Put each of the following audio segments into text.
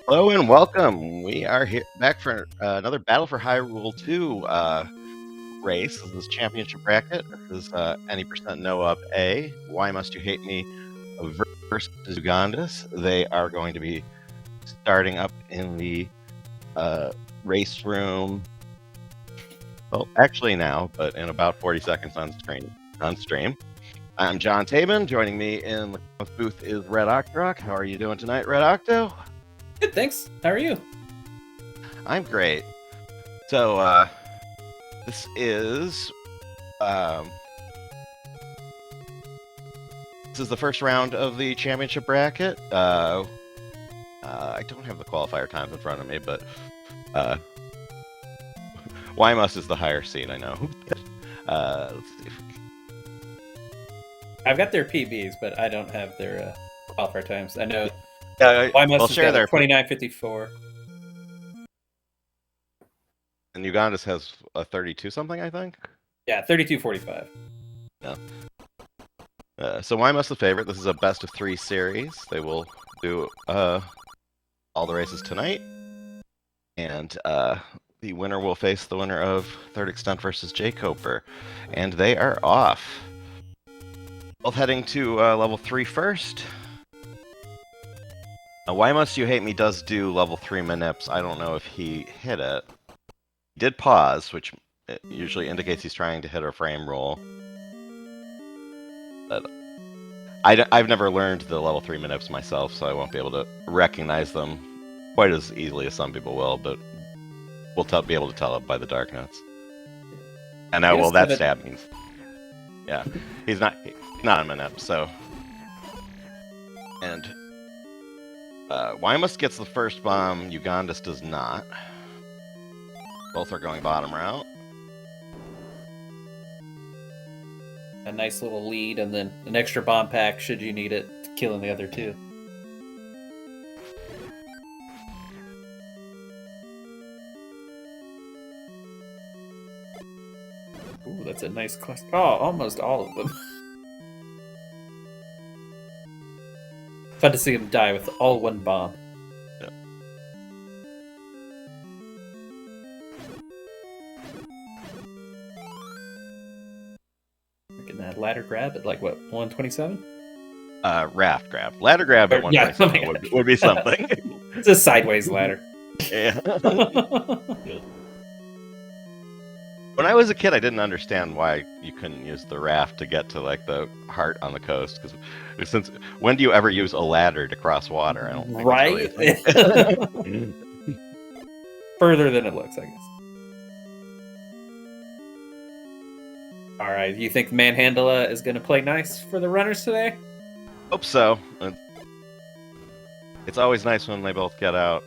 Hello and welcome. We are here back for another Battle for Hyrule 2 race. This is championship bracket. This is any percent no up A. Why Must You Hate Me versus Ugondis. They are going to be starting up in the race room. Well, actually now, but in about 40 seconds on stream. I'm John Tabin. Joining me in the booth is Red Octorok. How are you doing tonight, Red Octo? Good, thanks. How are you? I'm great. So, this is the first round of the championship bracket. I don't have the qualifier times in front of me, but Ymust is the higher seed, I know. Let's see. I've got their PBs, but I don't have their qualifier times. I know We'll Ymust share their 29:54. And Ugondis has a 32 something, I think. Yeah, 32:45. Yeah. So Ymust the favorite. This is a best of 3 series. They will do all the races tonight, and the winner will face the winner of Third Extent versus J Coper, and they are off. Both heading to level 3 first. Why Must You Hate Me does do level 3 manips. I don't know if he hit it. He did pause, which usually indicates he's trying to hit a frame roll. But I've never learned the level 3 manips myself, so I won't be able to recognize them quite as easily as some people will, but we'll be able to tell it by the dark notes. And now, well, that stab means... Yeah, he's not a manip, so... And... Ymust gets the first bomb, Ugondis does not. Both are going bottom route. A nice little lead, and then an extra bomb pack should you need it, killing the other two. Ooh, that's a nice cluster. Oh, almost all of them. Fun to see him die with all one bomb. Yep. Getting that ladder grab at like what, 127? Raft grab. Ladder grab at 127 would be something. It's a sideways ladder. Yeah. When I was a kid, I didn't understand why you couldn't use the raft to get to like the heart on the coast. Because when do you ever use a ladder to cross water? I don't think right. It's really Further than it looks, I guess. All right, you think Manhandla is going to play nice for the runners today? Hope so. It's always nice when they both get out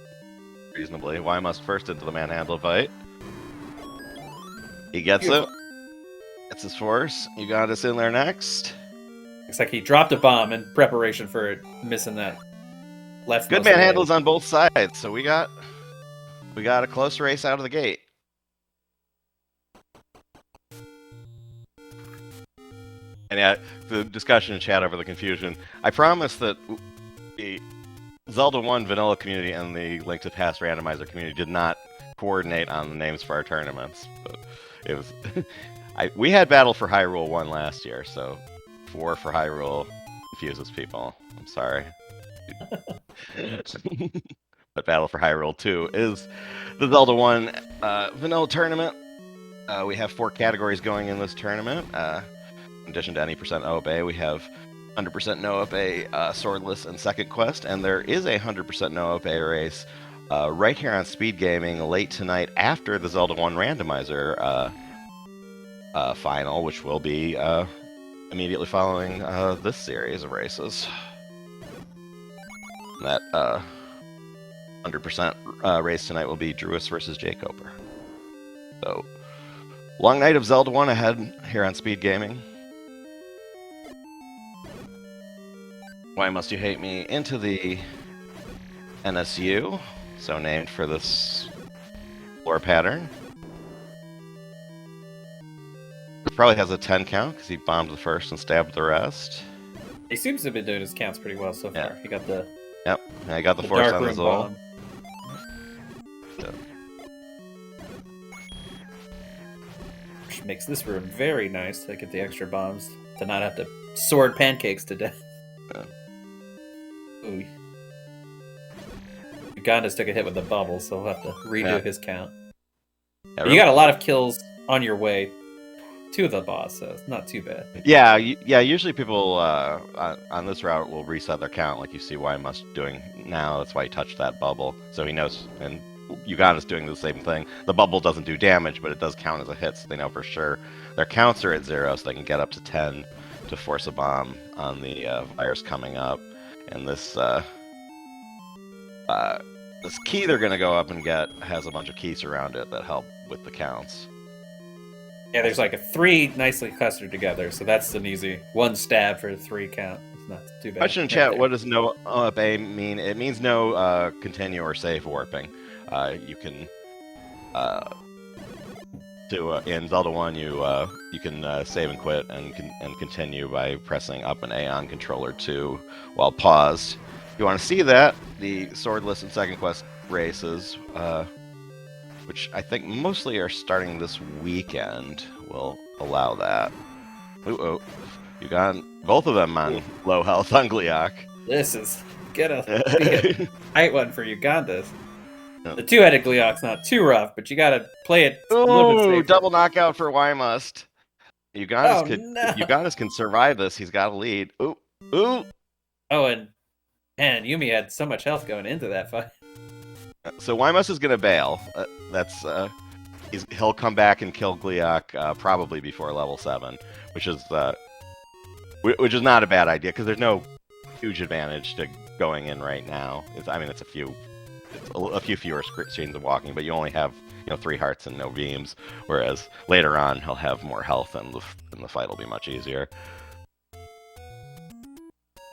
reasonably. Ymust first into the Manhandla fight. He gets it. It's his force. Ugondis in there next. Looks like he dropped a bomb in preparation for it, missing that left. Good manhandles on both sides, so we got a close race out of the gate. And yeah, the discussion in chat over the confusion. I promise that the Zelda 1 vanilla community and the Link to the Past randomizer community did not coordinate on the names for our tournaments, but it was we had Battle for Hyrule 1 last year, so 4 for Hyrule confuses people. I'm sorry. But Battle for Hyrule 2 is the Zelda 1 vanilla tournament. We have 4 categories going in this tournament. In addition to any percent OA, we have 100% no OA swordless and second quest, and there is a 100% no OA race right here on SpeedGaming late tonight after the Zelda 1 randomizer final, which will be immediately following this series of races. That 100% race tonight will be Druis versus J Coper. So, long night of Zelda 1 ahead here on SpeedGaming. Why Must You Hate Me into the NSU, so named for this floor pattern. He probably has a 10 count because he bombed the first and stabbed the rest. He seems to have been doing his counts pretty well so far. Yeah. He got the Yep, and I got the force on his ult. Yeah. Which makes this room very nice to get the extra bombs to not have to sword pancakes to death. Yeah. Ooh. Ugondis took a hit with the bubble, so he'll have to redo his count. Yeah, But you got a lot of kills on your way to the boss, so it's not too bad. Yeah, usually people on this route will reset their count, like you see Ymust doing now. That's why he touched that bubble, so he knows. And Uganda's doing the same thing. The bubble doesn't do damage, but it does count as a hit, so they know for sure their counts are at 0, so they can get up to 10 to force a bomb on the virus coming up. And this this key they're gonna go up and get has a bunch of keys around it that help with the counts. Yeah, there's like 3 nicely clustered together, so that's an easy 1 stab for a 3 count. It's not too bad. Question in chat, what does no up A mean? It means no continue or save warping. You can in Zelda 1 you can save and quit and continue by pressing up and A on controller 2 while paused. If you want to see that, the swordless and second quest races, which I think mostly are starting this weekend, will allow that. You got both of them on low health on Gliok. This is a tight one for Ugondis. The 2-headed Gliok's not too rough, but you gotta play it a little bit safer. Double knockout for Ymust. Ugondis can survive this. He's got a lead. Ooh. Oh, and man, Yumi had so much health going into that fight. So Ymust is gonna bail. He'll come back and kill Gliok probably before level 7, which is not a bad idea because there's no huge advantage to going in right now. It's a few fewer screens of walking, but you only have 3 hearts and no beams. Whereas later on he'll have more health and the fight will be much easier.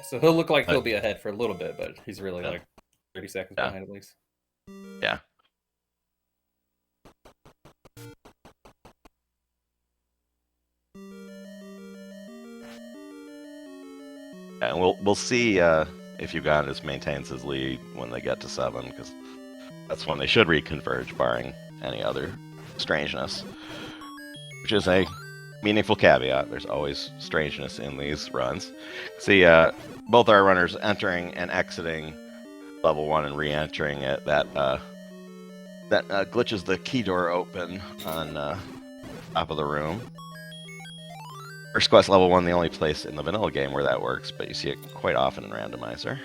So he'll look like he'll be ahead for a little bit, but he's really like 30 seconds behind at least. Yeah. And we'll see if Ugondis maintains his lead when they get to 7, because that's when they should reconverge, barring any other strangeness, which is a meaningful caveat. There's always strangeness in these runs. See, both our runners entering and exiting level 1 and re-entering it. That glitches the key door open on top of the room. First quest level 1, the only place in the vanilla game where that works, but you see it quite often in randomizer.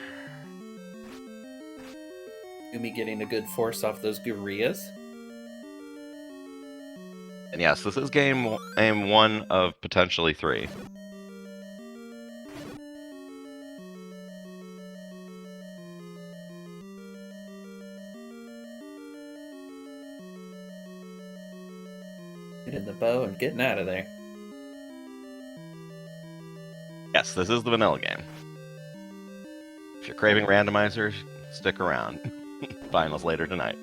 Yumi getting a good force off those Gurias. And yes, this is game 1 of potentially 3. Hitting the bow and getting out of there. Yes, this is the vanilla game. If you're craving randomizers, stick around. Finals later tonight.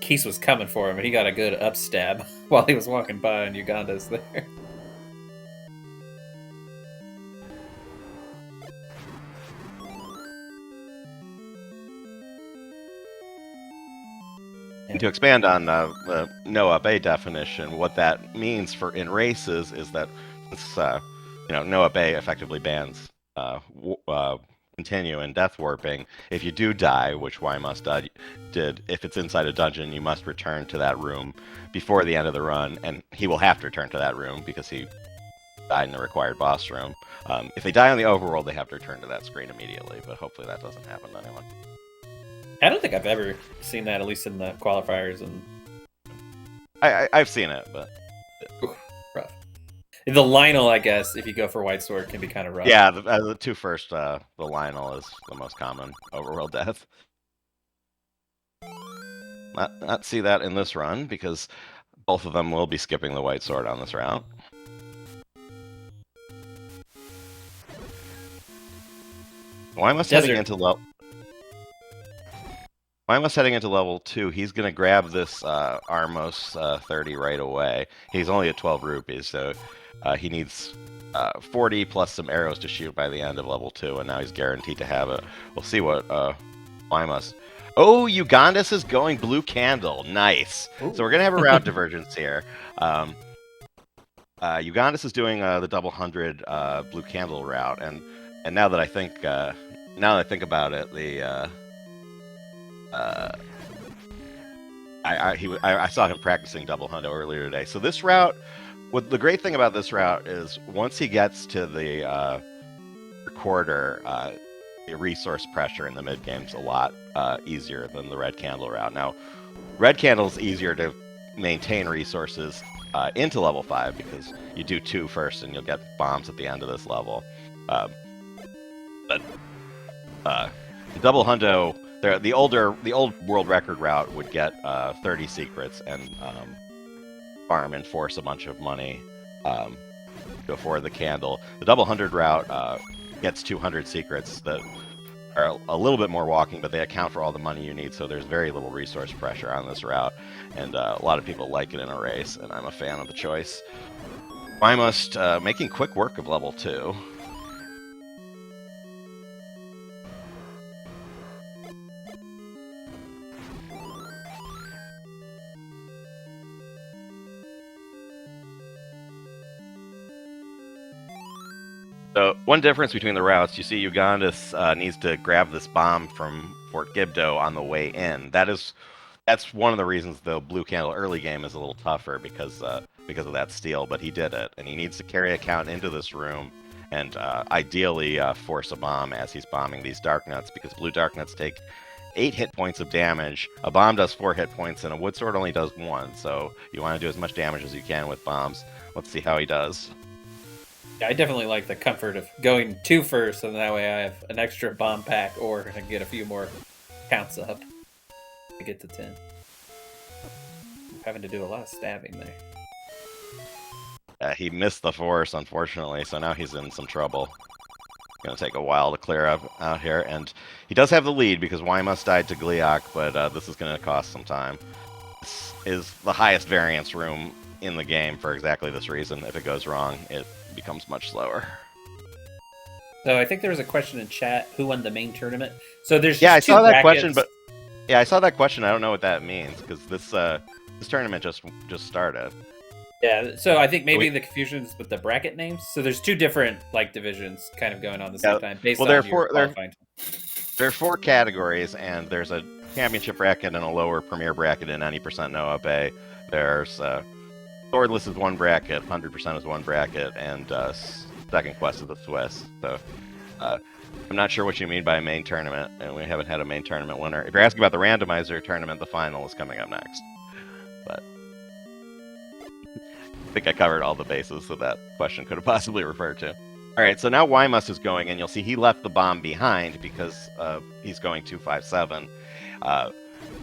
Keese was coming for him, and he got a good up stab while he was walking by, and Ugondis there. To expand on the no up A definition, what that means for in races is that no up A effectively bans continue and death warping. If you do die, which Ymust did, if it's inside a dungeon, you must return to that room before the end of the run, and he will have to return to that room because he died in the required boss room. If they die on the overworld, they have to return to that screen immediately, but hopefully that doesn't happen to anyone. I don't think I've ever seen that, at least in the qualifiers. And I've seen it, but rough. The Lionel, I guess, if you go for White Sword, can be kind of rough. Yeah, the 2 first, the Lionel is the most common overworld death. Not see that in this run, because both of them will be skipping the White Sword on this route. Ymust heading into level YmustUhateME heading into level 2. He's going to grab this Armos 30 right away. He's only at 12 rupees, so he needs 40 plus some arrows to shoot by the end of level 2, and now he's guaranteed to have it. We'll see what YmustUhateME... Oh, Ugondis is going blue candle. Nice. Ooh. So we're going to have a route divergence here. Ugondis is doing the double 100 blue candle route, and now that I think about it, the I saw him practicing double hundo earlier today. So this route, the great thing about this route is once he gets to the recorder, the resource pressure in the mid game's a lot easier than the red candle route. Now, red candle's easier to maintain resources into level 5 because you do 2 first and you'll get bombs at the end of this level. But the double hundo, the old world record route would get 30 secrets and farm and force a bunch of money before the candle. The double 100 route gets 200 secrets that are a little bit more walking, but they account for all the money you need, so there's very little resource pressure on this route, and a lot of people like it in a race, and I'm a fan of the choice. YmustUhateME making quick work of level 2. So one difference between the routes, you see Ugondis needs to grab this bomb from Fort Gibdo on the way in. That's one of the reasons the blue candle early game is a little tougher because of that steal, but he did it, and he needs to carry a count into this room and ideally force a bomb as he's bombing these dark nuts, because blue dark nuts take 8 hit points of damage. A bomb does 4 hit points, and a wood sword only does 1. So you want to do as much damage as you can with bombs. Let's see how he does. Yeah, I definitely like the comfort of going 2 first, and that way I have an extra bomb pack, or I can get a few more counts up to get to 10. I'm having to do a lot of stabbing there. He missed the force, unfortunately, so now he's in some trouble. It's going to take a while to clear out here, and he does have the lead because YmustUhateME died to Gliok, but this is going to cost some time. This is the highest variance room in the game for exactly this reason. If it goes wrong, it becomes much slower. So I think there was a question in chat: who won the main tournament? So there's I saw that brackets. question, but I saw that question. I don't know what that means because this tournament just started. Yeah, so I think maybe the confusion is with the bracket names. So there's 2 different divisions kind of going on at the same time. There are 4 categories, and there's a championship bracket and a lower premier bracket in any percent no up A. There's swordless is 1 bracket, 100% is 1 bracket, and second quest is the Swiss. So I'm not sure what you mean by a main tournament, and we haven't had a main tournament winner. If you're asking about the randomizer tournament, the final is coming up next. But I think I covered all the bases that question could have possibly referred to. All right, so now YmustUhateME is going, and you'll see he left the bomb behind because he's going 257.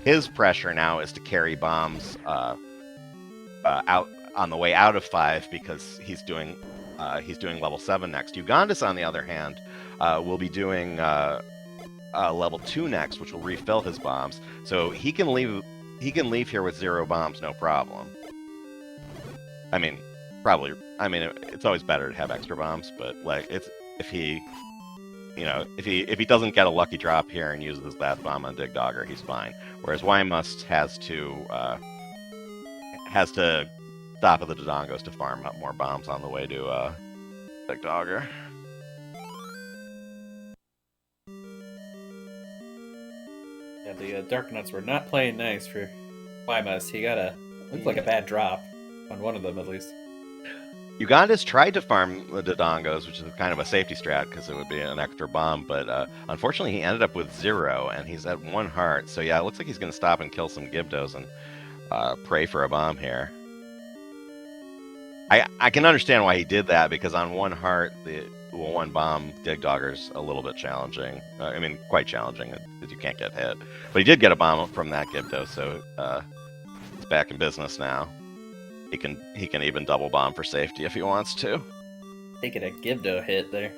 His pressure now is to carry bombs out on the way out of 5 because he's doing level 7 next. Ugondis, on the other hand, will be doing level 2 next, which will refill his bombs. So he can leave here with 0 bombs, no problem. I mean, probably. I mean, it's always better to have extra bombs, but if he doesn't get a lucky drop here and uses his last bomb on Dig Dogger, he's fine. Whereas YmustUhateME has to stop at the Dodongos to farm up more bombs on the way to Dig Dogger. Yeah, the Dark Nuts were not playing nice for YmustUhateME. He got looked like a bad drop on one of them, at least. Ugondis tried to farm the Dodongos, which is kind of a safety strat because it would be an extra bomb, but unfortunately he ended up with 0, and he's at 1 heart. So yeah, it looks like he's going to stop and kill some Gibdos and pray for a bomb here. I can understand why he did that, because on 1 heart, the 1 bomb Dig Dogger's a little bit challenging. I mean, quite challenging, because you can't get hit. But he did get a bomb from that Gibdo, so it's back in business now. He can even double bomb for safety if he wants to. Taking a Gibdo hit there.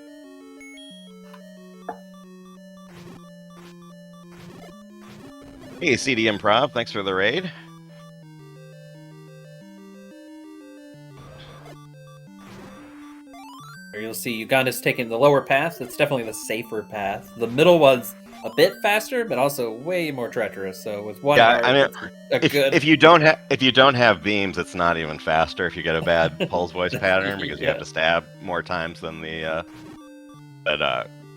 Hey, CD Improv, thanks for the raid. Or you'll see Ugondis taking the lower path. It's definitely the safer path. The middle one's a bit faster, but also way more treacherous. So with one Yeah, heart, I mean, it's a good. if you don't have beams, it's not even faster if you get a bad pulse voice pattern because you have Yeah. to stab more times than the.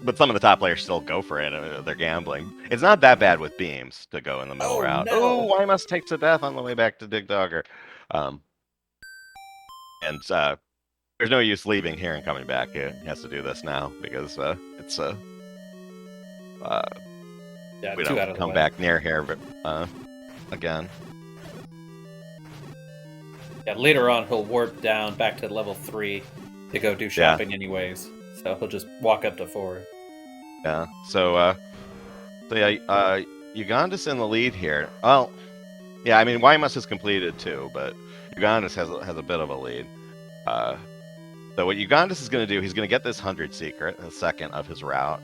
But some of the top players still go for it. They're gambling. It's not that bad with beams to go in the middle Oh route. no! Oh, Ymust takes a death on the way back to Dig Dogger. And there's no use leaving here and coming back. He has to do this now because it's Yeah, we 2 out don't of the come way. back near here again. Yeah, later on he'll warp down back to level 3 to go do shopping anyways. So he'll just walk up to 4. Yeah. So Ugondis in the lead here. Well, yeah, I mean Ymust is completed too, but Ugondis has a bit of a lead. So what Ugondis is going to do, he's going to get this 100 secret, the second of his route,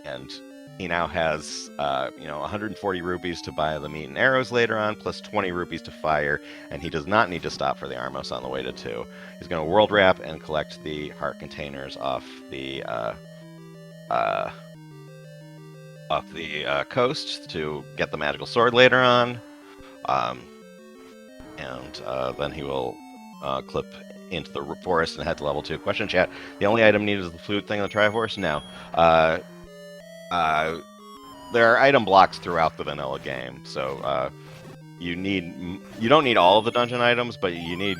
and he now has 140 rupees to buy the meat and arrows later on, plus 20 rupees to fire, and he does not need to stop for the Armos on the way to 2. He's going to world wrap and collect the heart containers off the coast to get the magical sword later on, and then he will clip into the forest and head to level 2. Question chat: the only item needed is the flute thing on the Triforce? No. There are item blocks throughout the vanilla game, so you don't need all of the dungeon items, but you need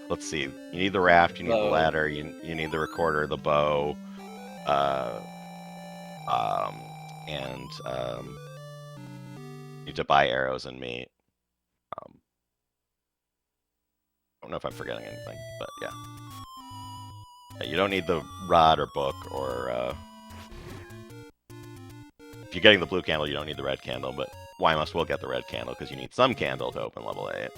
let's see, you need the raft, you need the ladder, you need the recorder, the bow, and you need to buy arrows and meat. I don't know if I'm forgetting anything, but yeah. You don't need the rod or book, or if you're getting the blue candle, you don't need the red candle, but Ymust will get the red candle because you need some candle to open level 8.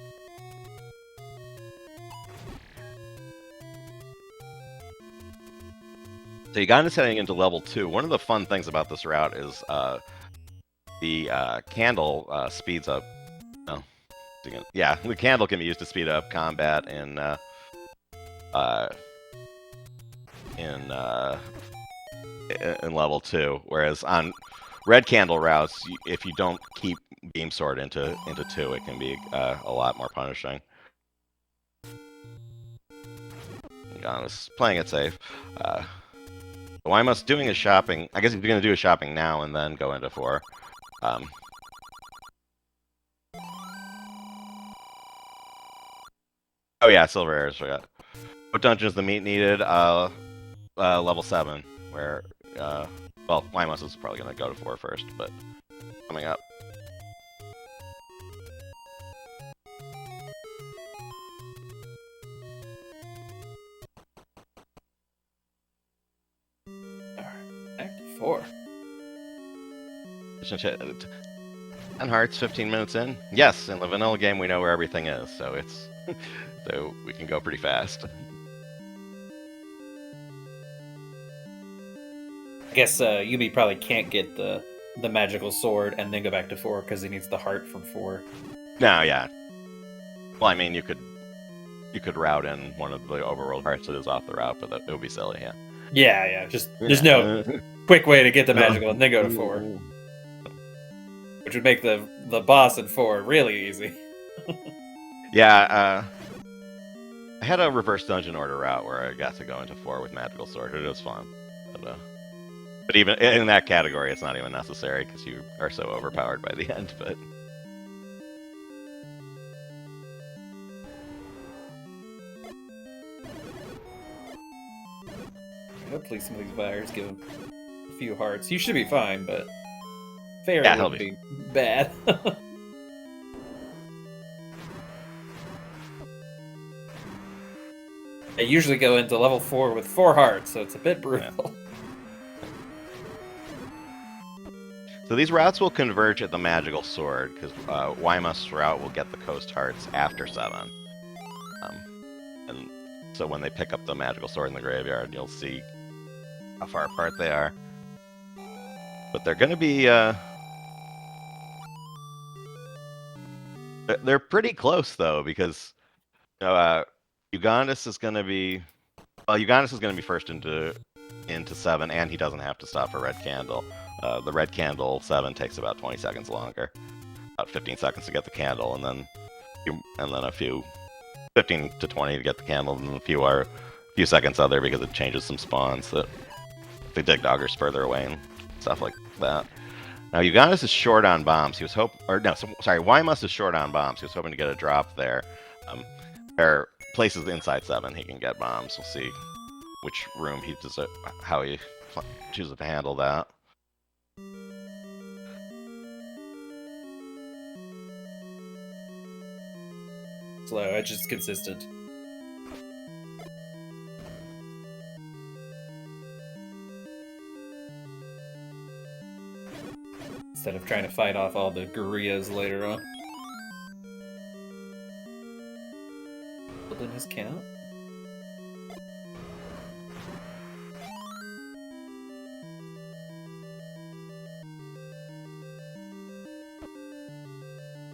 So Ugondis heading into level 2. One of the fun things about this route is the candle speeds up. Oh, yeah, the candle can be used to speed up combat in level 2, whereas on red candle routes, if you don't keep beam sword into 2, it can be a lot more punishing. Ugondis playing it safe. Ymust doing his shopping. I guess he's going to do his shopping now and then go into 4. Oh yeah, silver arrows. Forgot. What dungeon is the meat needed? Level 7, where well, Ymust is probably going to go to 4 first, but coming up. Back to 4. 10 hearts, 15 minutes in. Yes, in the vanilla game we know where everything is, so it's so we can go pretty fast. I guess Yubi probably can't get the magical sword and then go back to 4 because he needs the heart from 4. No, yeah. Well, I mean, you could route in one of the overworld hearts that is off the route, but it would be silly, yeah. Yeah. Just there's no quick way to get the magical and then go to 4, which would make the boss in 4 really easy. Yeah, I had a reverse dungeon order route where I got to go into 4 with magical sword. It was fun, but even in that category, it's not even necessary because you are so overpowered by the end. But hopefully some of these fires give him a few hearts. You should be fine, but Fairy would be bad. I usually go into level 4 with 4 hearts, so it's a bit brutal. Yeah. So these routes will converge at the magical sword, because Ymust's route will get the coast hearts after 7. And so when they pick up the magical sword in the graveyard, you'll see how far apart they are. But they're going to be They're pretty close though, because Ugondis is going to be Ugondis is going to be first into 7, and he doesn't have to stop for red candle. The red candle 7 takes about 20 seconds longer, about 15 seconds to get the candle, and then a few 15 to 20 to get the candle, and a few seconds other because it changes some spawns that the dig dogger's further away and stuff like that. Now Ugondis is short on bombs. He was Ymust is short on bombs. He was hoping to get a drop there. There are places inside 7 he can get bombs. We'll see which room how he chooses to handle that. Slow, it's just consistent. Instead of trying to fight off all the gorillas later on. Building his count.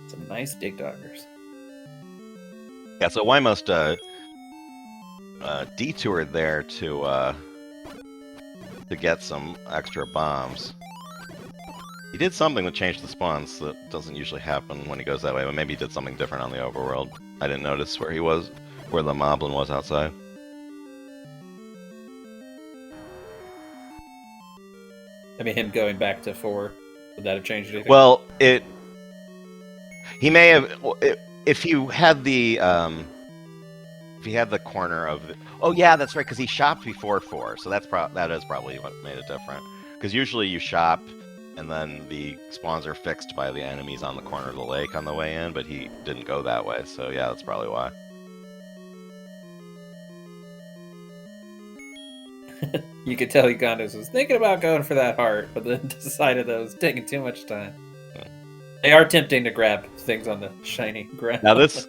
Some nice dig doggers. Yeah, so Ymust detoured there to get some extra bombs. He did something that changed the spawns that doesn't usually happen when he goes that way, but maybe he did something different on the overworld. I didn't notice where the moblin was outside. I mean, him going back to 4, would that have changed anything? Well, he may have, if you had the corner of the, oh yeah, that's right, because he shopped before 4, so that is probably what made it different. Because usually you shop, and then the spawns are fixed by the enemies on the corner of the lake on the way in, but he didn't go that way, so yeah, that's probably why. You could tell Ugondis was thinking about going for that heart, but then decided that it was taking too much time. They are tempting to grab things on the shiny ground. Now this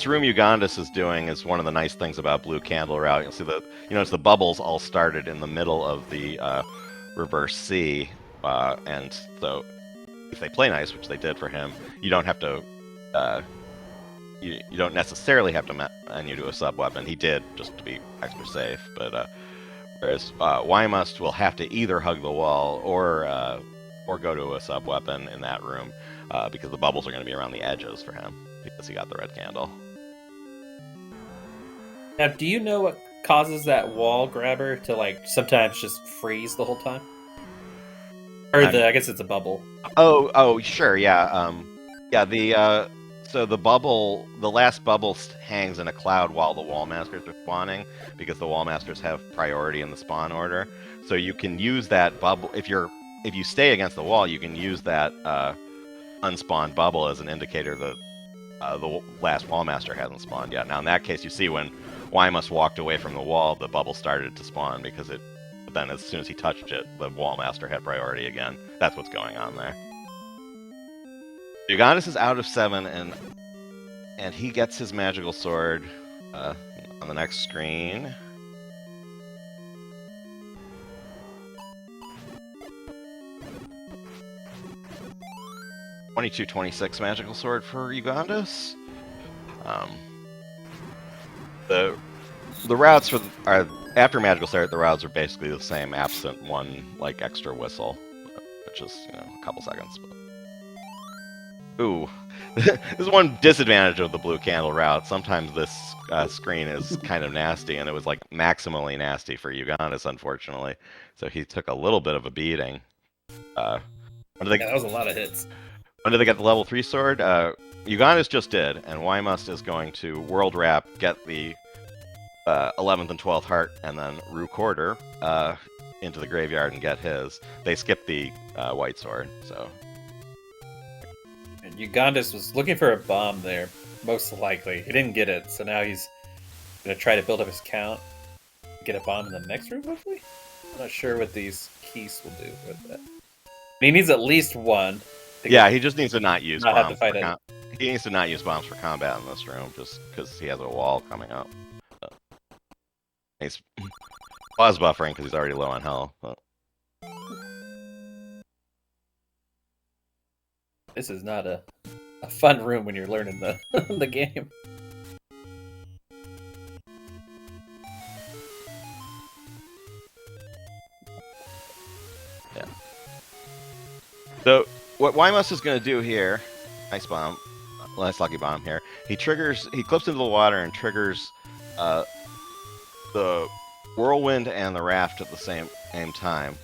room Ugondis is doing is one of the nice things about Blue Candle Route. You'll see the bubbles all started in the middle of the reverse C, and so if they play nice, which they did for him, you don't have to. You don't necessarily have to menu to a sub weapon. He did just to be extra safe, but whereas Ymust will have to either hug the wall or go to a sub weapon in that room. Because the bubbles are going to be around the edges for him, because he got the red candle. Now, do you know what causes that wall grabber to, sometimes just freeze the whole time? Or I guess it's a bubble. Oh, sure, yeah. So the last bubble hangs in a cloud while the wall masters are spawning, because the wall masters have priority in the spawn order. So you can use that bubble, if you stay against the wall, you can use that, unspawned bubble as an indicator that the last wallmaster hasn't spawned yet. Now in that case, you see when Ymust walked away from the wall, the bubble started to spawn because then as soon as he touched it, the wallmaster had priority again. That's what's going on there. Ugondis is out of 7, and he gets his magical sword on the next screen. $22.26 magical sword for Ugondis. The routes after magical sword, the routes are basically the same, absent one extra whistle, which is a couple seconds. But... Ooh, this is one disadvantage of the Blue Candle route. Sometimes this screen is kind of nasty, and it was maximally nasty for Ugondis, unfortunately. So he took a little bit of a beating. That was a lot of hits. When did they get the level 3 sword? Ugondis just did, and Ymust is going to World Wrap, get the 11th and 12th heart, and then recorder into the graveyard and get his. They skipped the white sword, so... And Ugondis was looking for a bomb there, most likely. He didn't get it, so now he's going to try to build up his count. Get a bomb in the next room, hopefully? I'm not sure what these keys will do with that. He needs at least one. Yeah, he just needs to not use bombs. He needs to not use bombs for combat in this room, just because he has a wall coming up. He's pause buffering because he's already low on health. But... This is not a a fun room when you're learning the the game. Yeah. So what Ymust is going to do here, nice bomb, nice lucky bomb here. He clips into the water and triggers the whirlwind and the raft at the same time.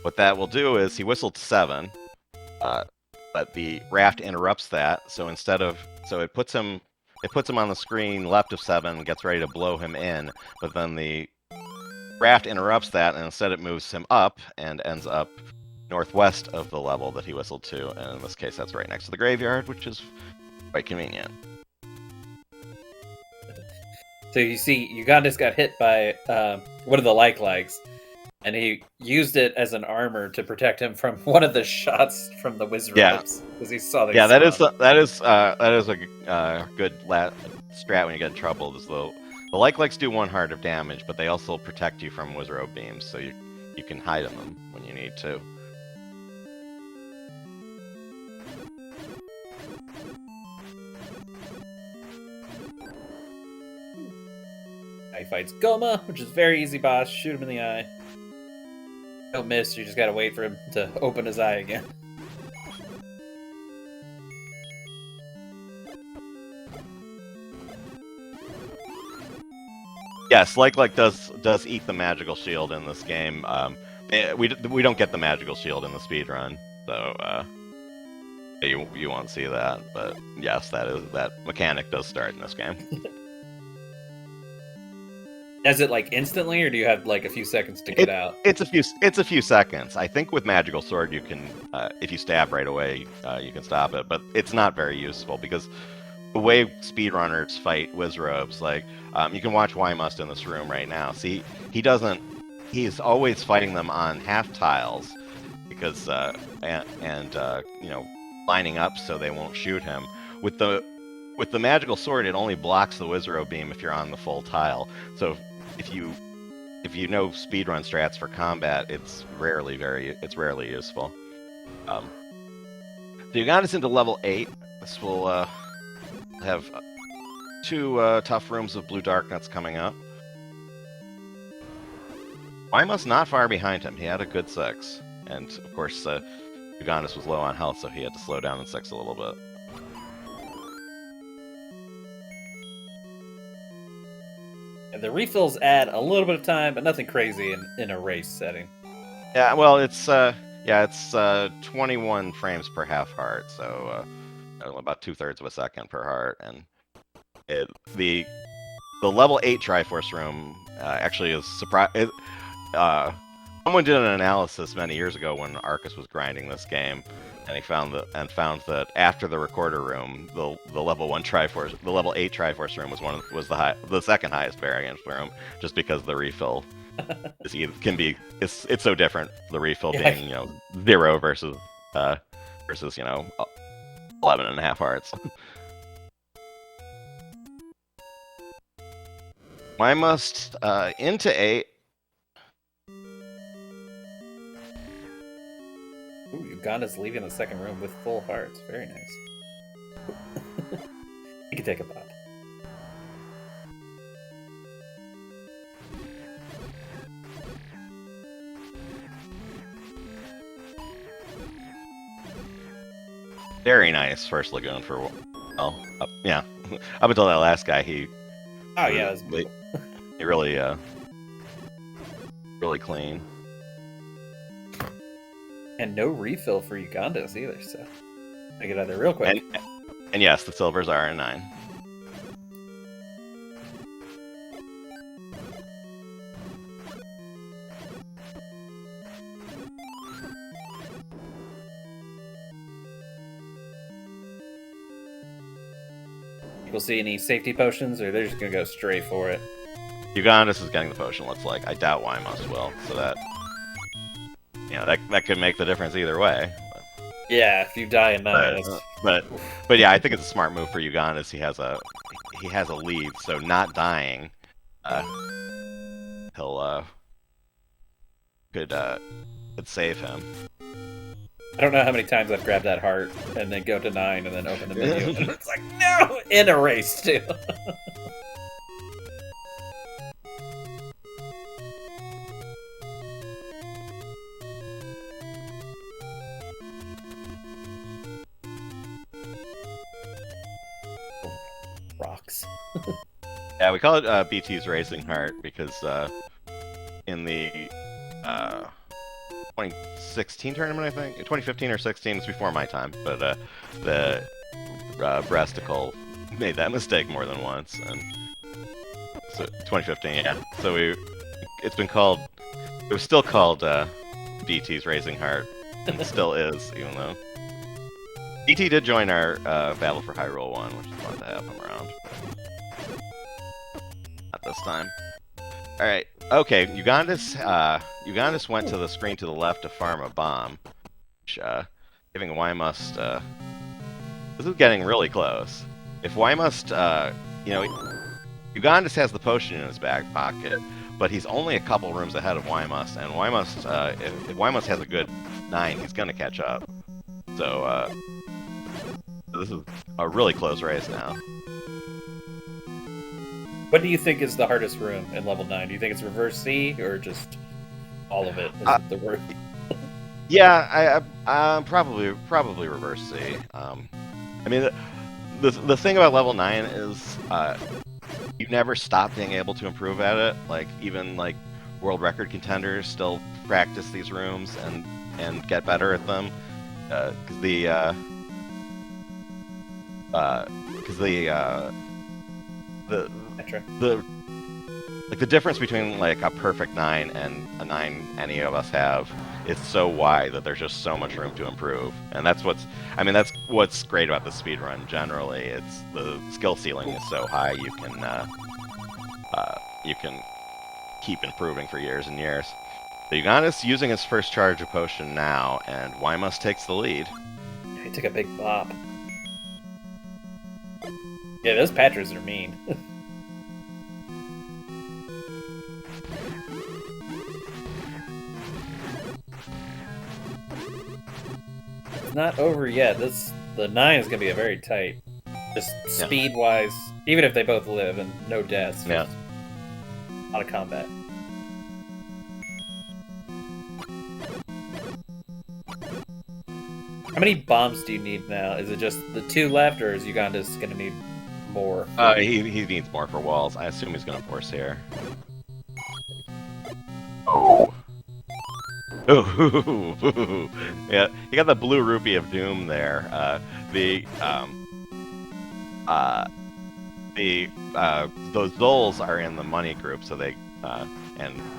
What that will do is he whistled 7, but the raft interrupts that. So it puts him on the screen left of 7, gets ready to blow him in, but then the raft interrupts that, and instead it moves him up and ends up northwest of the level that he whistled to, and in this case that's right next to the graveyard, which is quite convenient. So you see, Ugondis got hit by one of the likes, and he used it as an armor to protect him from one of the shots from the Wizard because he saw the that is a good strat when you get in trouble. Is the likes do 1 heart of damage, but they also protect you from Wizard beams, so you can hide in them when you need to. He fights Goma, which is a very easy boss. Shoot him in the eye. Don't miss, you just gotta wait for him to open his eye again. Yes, like does eat the magical shield in this game. We don't get the magical shield in the speedrun, so you won't see that. But yes, that mechanic does start in this game. Is it like instantly, or do you have like a few seconds to get out? It's a few seconds. I think with magical sword you can, if you stab right away, you can stop it. But it's not very useful because the way speedrunners fight Wizrobes, like you can watch Ymust in this room right now. See, he's always fighting them on half tiles because lining up so they won't shoot him. With the magical sword, it only blocks the Wizard beam if you're on the full tile. So if you know speedrun strats for combat, it's rarely useful. So you got us into level 8. This will have 2 tough rooms of blue dark nuts coming up. Ymust not far behind him. He had a good 6, and of course Ugondis was low on health, so he had to slow down in 6 a little bit. And the refills add a little bit of time, but nothing crazy in a race setting. Yeah, well, it's 21 frames per half heart, so about 2/3 of a second per heart, and the level 8 Triforce room actually is surprise. Someone did an analysis many years ago when Arcus was grinding this game, and he found that after the recorder room, the level 8 Triforce room was the second highest variance room, just because the refill it's so different. The refill being 0 versus 11.5 hearts. Ymust into 8. Ooh, Uganda's leaving the second room with full hearts. Very nice. You can take a pop. Very nice first Lagoon for yeah. Up until that last guy, he really clean. And no refill for Ugondis either, so I get out there real quick. And yes, the silvers are in 9. People see any safety potions, or they're just gonna go straight for it? Ugondis is getting the potion, looks like. I doubt Ymust will, so that that could make the difference either way. Yeah, if you die in 9, but yeah, I think it's a smart move for Ugondis. He has a lead, so not dying, he'll could save him. I don't know how many times I've grabbed that heart and then go to 9 and then open the menu. And it's like, no! In a race, too. Rocks. Yeah, we call it BT's Racing Heart because in the 2016 tournament, I think 2015 or 16, it's before my time, but the Breasticle made that mistake more than once, and so 2015, yeah. So it's been called, it was still called BT's Racing Heart, and it still is, even though BT did join our Battle for Hyrule one, which is fun to have him around. Not this time. All right. Okay. Ugondis went to the screen to the left to farm a bomb, which, giving YMust. This is getting really close. If YMust, Ugondis has the potion in his back pocket, but he's only a couple rooms ahead of YMust, and YMust, if YMust has a good 9, he's gonna catch up. So this is a really close race now. What do you think is the hardest room in level 9? Do you think it's reverse C or just all of it? Is it the worst? Yeah, I probably reverse C. I mean, the thing about level 9 is you never stop being able to improve at it. Like even like world record contenders still practice these rooms and get better at them because the difference between like a perfect 9 and a 9 any of us have is so wide that there's just so much room to improve, and that's what's great about the speedrun generally. It's the skill ceiling is so high you can keep improving for years and years. So Ugondis using his first charge of potion now, and YMust takes the lead. He took a big bop. Yeah, those patchers are mean. It's not over yet. The 9 is gonna be a very tight, just speed wise. Even if they both live and no deaths, yeah, a lot of combat. How many bombs do you need now? Is it just the 2 left, or is Ugondis gonna need more? He needs more for walls. I assume he's gonna force here. Oh. Ooh. Yeah, you got the blue rupee of doom there. Those Zols are in the money group, so they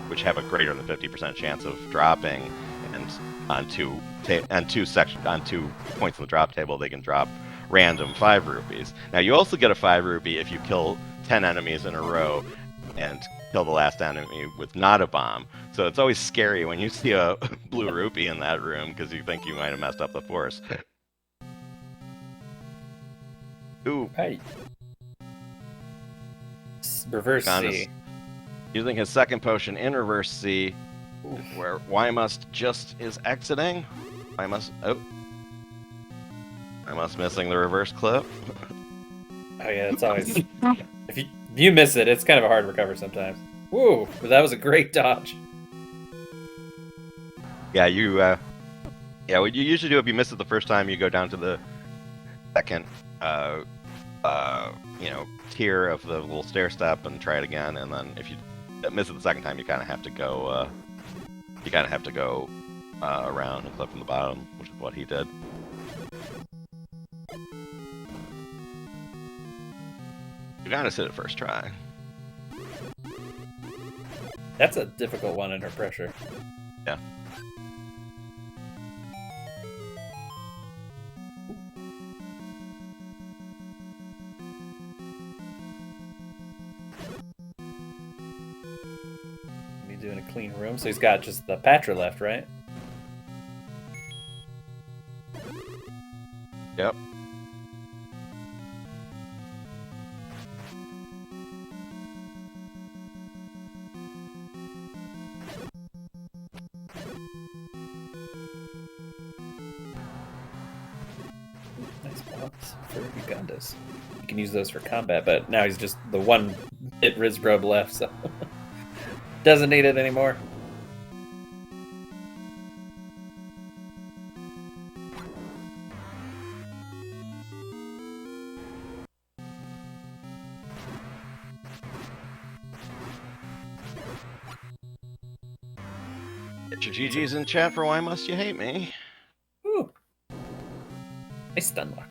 which have a greater than 50% chance of dropping, and on 2 points on the drop table they can drop random 5 rupees. Now you also get a 5 rupee if you kill 10 enemies in a row and kill the last enemy with not a bomb. So it's always scary when you see a blue rupee in that room because you think you might have messed up the force. Ooh. Hey. Reverse C. Using his second potion in reverse C, where YMust just is exiting. YMust missing the reverse clip. Oh yeah, it's always if you miss it, it's kind of a hard recover sometimes. Woo! But that was a great dodge. Yeah, what you usually do if you miss it the first time, you go down to the second, tier of the little stair step and try it again, and then if you miss it the second time, you kind of have to go, around and clip from the bottom, which is what he did. You gotta hit it first try. That's a difficult one under pressure. Yeah. He's doing a clean room, so he's got just the Patra left, right? Yep. for Ugondis. You can use those for combat, but now he's just the one hit Rizgrub left, so doesn't need it anymore. Get your GGs in chat for Why Must You Hate Me? Ooh. Nice stun lock.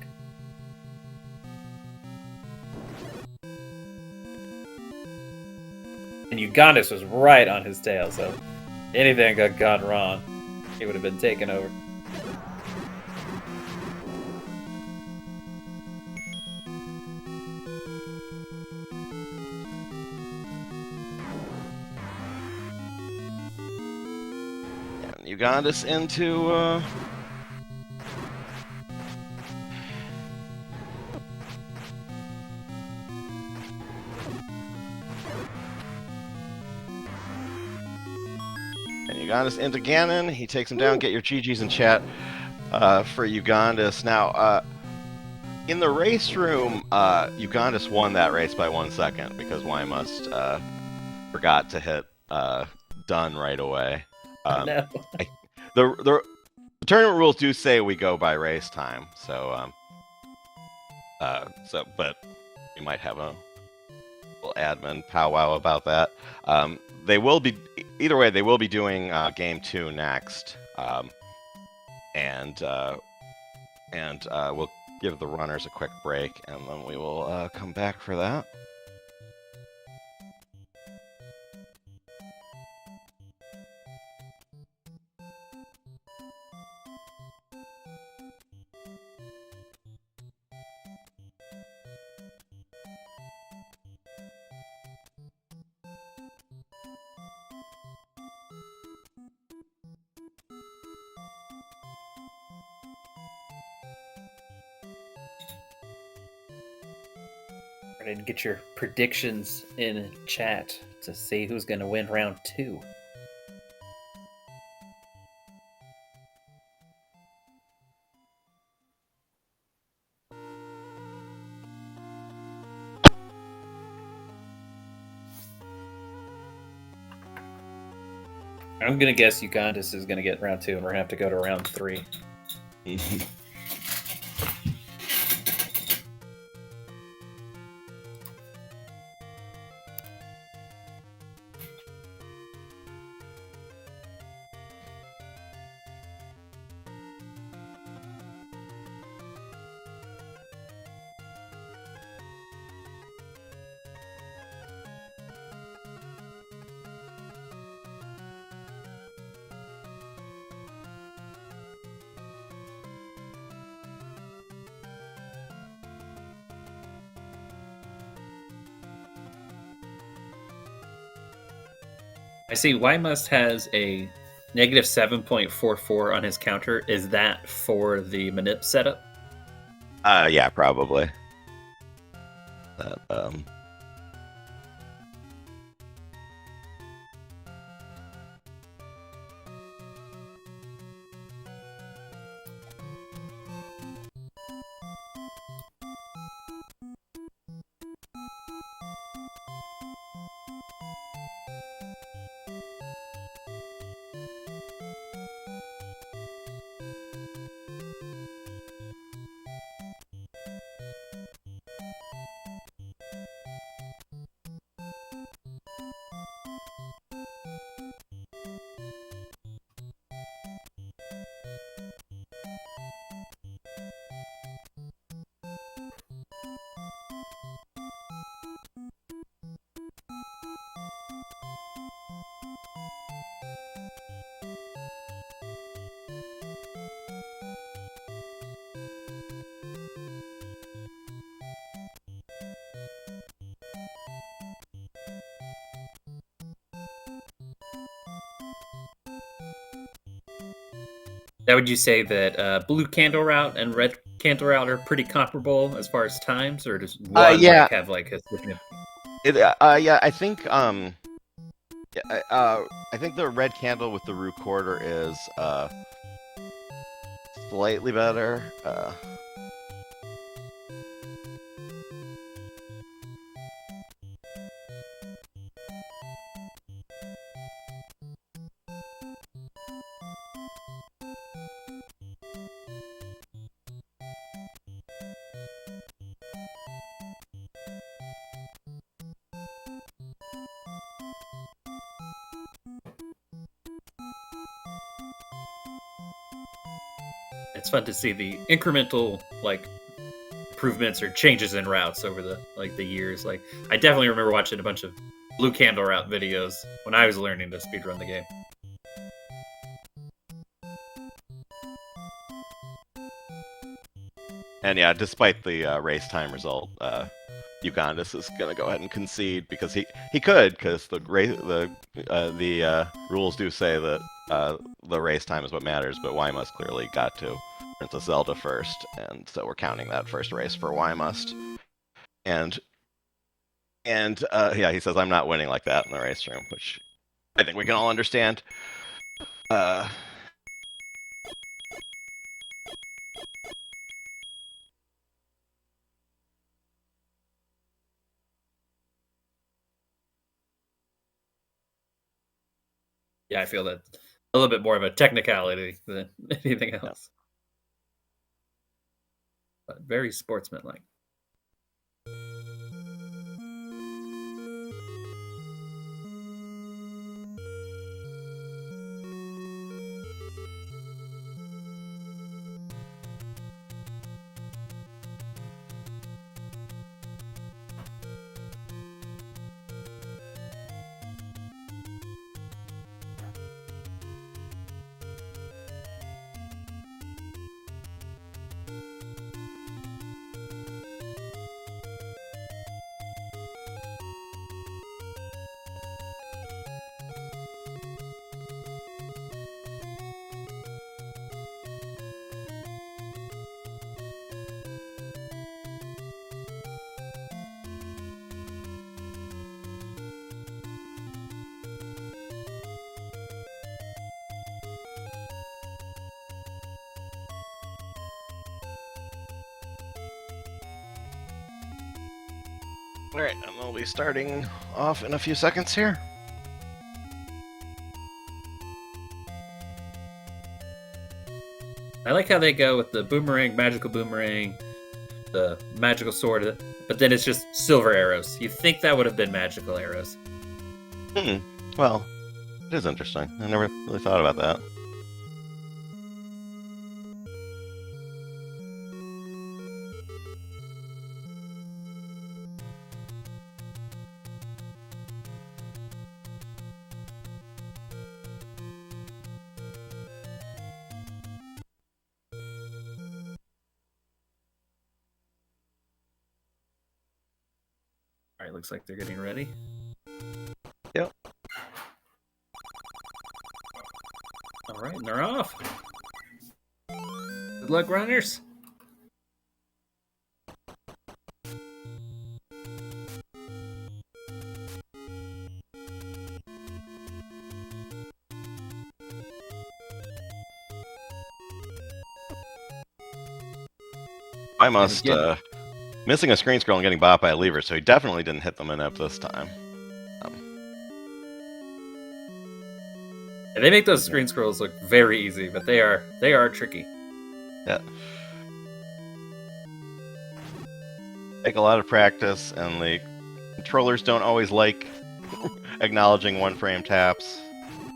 And Ugondis was right on his tail, so anything got gone wrong, he would have been taken over. And Ugondis into Ugondis into Ganon. He takes him down. Get your GGs in chat for Ugondis. Now, in the race room, Ugondis won that race by 1 second because Wymust forgot to hit done right away. No. The tournament rules do say we go by race time, so but we might have a little admin powwow about that. They will be either way. They will be doing game 2 next, and we'll give the runners a quick break, and then we will come back for that. Ready to get your predictions in chat to see who's going to win round 2. I'm going to guess Ugondis is going to get round 2, and we're going to have to go to round 3. I see Ymust has a negative 7.44 on his counter. Is that for the manip setup? Yeah, probably. That Now, would you say that blue candle route and red candle route are pretty comparable as far as times, or does one yeah. have like a different? Yeah, I think I think the red candle with the root quarter is slightly better. It's fun to see the incremental like improvements or changes in routes over the years. Like I definitely remember watching a bunch of blue candle route videos when I was learning to speedrun the game. And yeah, despite the race time result, Ugondis is gonna go ahead and concede because he could, because the rules do say that the race time is what matters, but Ymust clearly got to Princess Zelda first, and so we're counting that first race for Ymust. And yeah, he says I'm not winning like that in the race room, which I think we can all understand. Yeah, I feel that a little bit more of a technicality than anything else. Yeah. But very sportsmanlike. Alright, and we'll be starting off in a few seconds here. I like how they go with the boomerang, magical boomerang, the magical sword, but then it's just silver arrows. You'd think that would have been magical arrows. Well, it is interesting. I never really thought about that. Alright, looks like they're getting ready. Yep. Alright, and they're off. Good luck, runners. Ymust missing a screen scroll and getting bought by a lever, so he definitely didn't hit the minute this time. And they make those screen scrolls look very easy, but they are tricky. Yeah. Take a lot of practice, and the controllers don't always like acknowledging one-frame taps,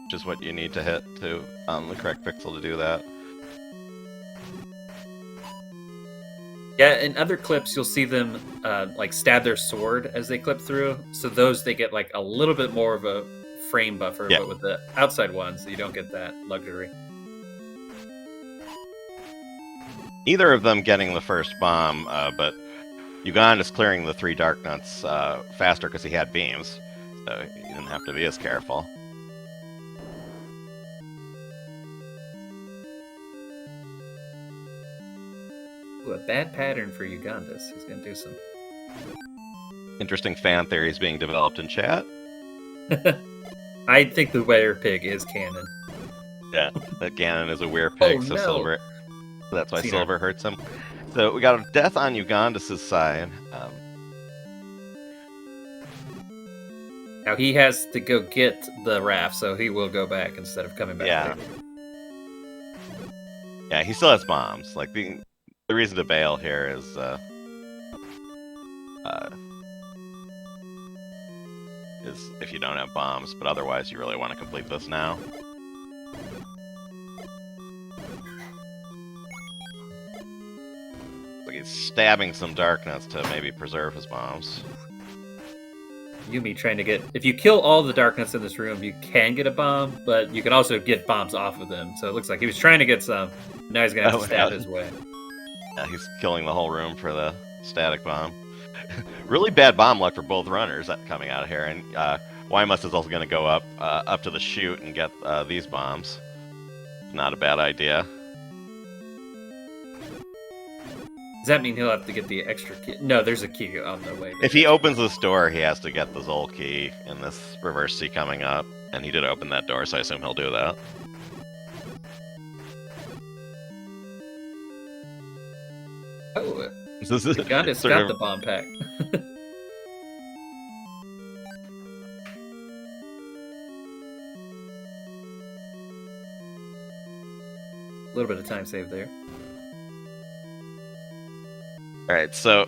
which is what you need to hit to the correct pixel to do that. Yeah, in other clips, you'll see them like stab their sword as they clip through. So those, they get like a little bit more of a frame buffer, yeah. But with the outside ones, you don't get that luxury. Neither of them getting the first bomb, but Ugondis is clearing the 3 dark nuts faster because he had beams, so he didn't have to be as careful. Ooh, a bad pattern for Ugondis. He's gonna do some interesting fan theories being developed in chat. I think the were pig is canon. Yeah, that Ganon is a were pig, so no. Silver. That's why Silver hurts him. So we got a death on Ugondis' side. Now he has to go get the raft, so he will go back instead of coming back. Yeah. Later. Yeah, he still has bombs. Like the reason to bail here is if you don't have bombs, but otherwise you really want to complete this now. he's stabbing some darkness to maybe preserve his bombs. Yumi trying to get... If you kill all the darkness in this room, you can get a bomb, but you can also get bombs off of them. So it looks like he was trying to get some. Now he's going to have to stab his way. Yeah, he's killing the whole room for the static bomb. Really bad bomb luck for both runners coming out of here. And Ymust is also going to go up to the chute and get these bombs. Not a bad idea. Does that mean he'll have to get the extra key? No, there's a key on the way. If he opens this door, he has to get the Zol key in this reverse C coming up. And he did open that door, so I assume he'll do that. Oh, Ugondis got the bomb pack. A little bit of time saved there. All right, so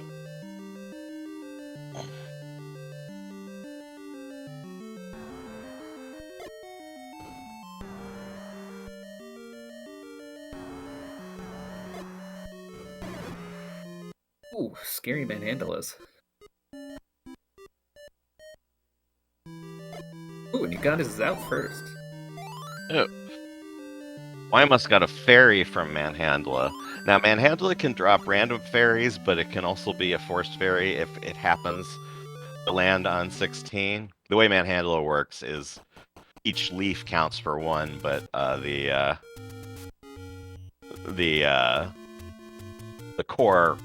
ooh, scary manhandlas. Ooh, and Ugondis is out first. oh. Ymust got a fairy from Manhandla. Now, Manhandla can drop random fairies, but it can also be a forced fairy if it happens to land on 16. The way Manhandla works is each leaf counts for one, but the core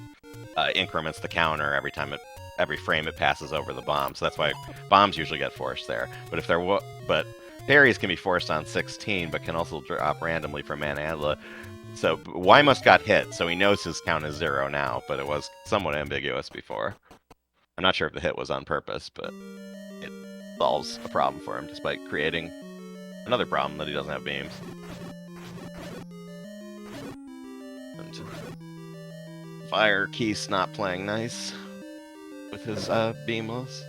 increments the counter every frame it passes over the bomb. So that's why bombs usually get forced there. But fairies can be forced on 16, but can also drop randomly from Manhandla. So Ymust got hit, so he knows his count is 0 now, but it was somewhat ambiguous before. I'm not sure if the hit was on purpose, but it solves a problem for him, despite creating another problem that he doesn't have beams. And Fire Keith's not playing nice with his beamless.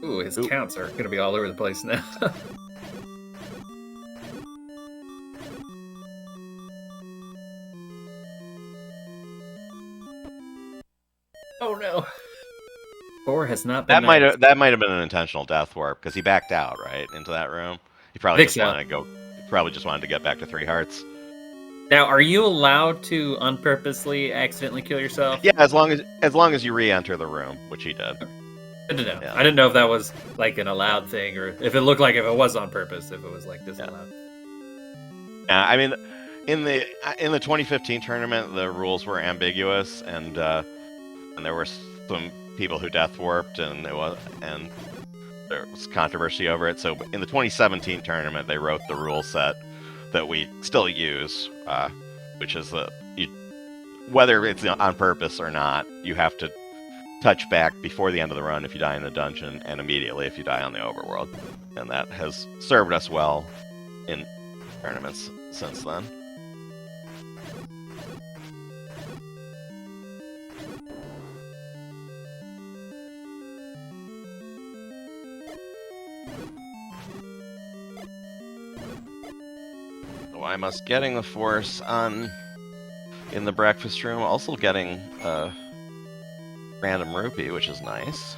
Ooh, his counts are going to be all over the place now. Oh no. 4 has not been that might have been an intentional death warp, because he backed out, right, into that room. He probably just wanted to get back to 3 hearts. Now, are you allowed to unpurposely accidentally kill yourself? Yeah, as long as you re-enter the room, which he did. Good to know. Yeah. I didn't know if that was like an allowed thing, or if it looked like if it was on purpose, if it was like disallowed. Yeah, I mean, in the 2015 tournament, the rules were ambiguous, and there were some people who death warped, and there was controversy over it. So in the 2017 tournament, they wrote the rule set that we still use, which is whether it's on purpose or not, you have to touch back before the end of the run if you die in a dungeon, and immediately if you die on the overworld. And that has served us well in tournaments since then. Ymust getting the force in the breakfast room, also getting random rupee, which is nice.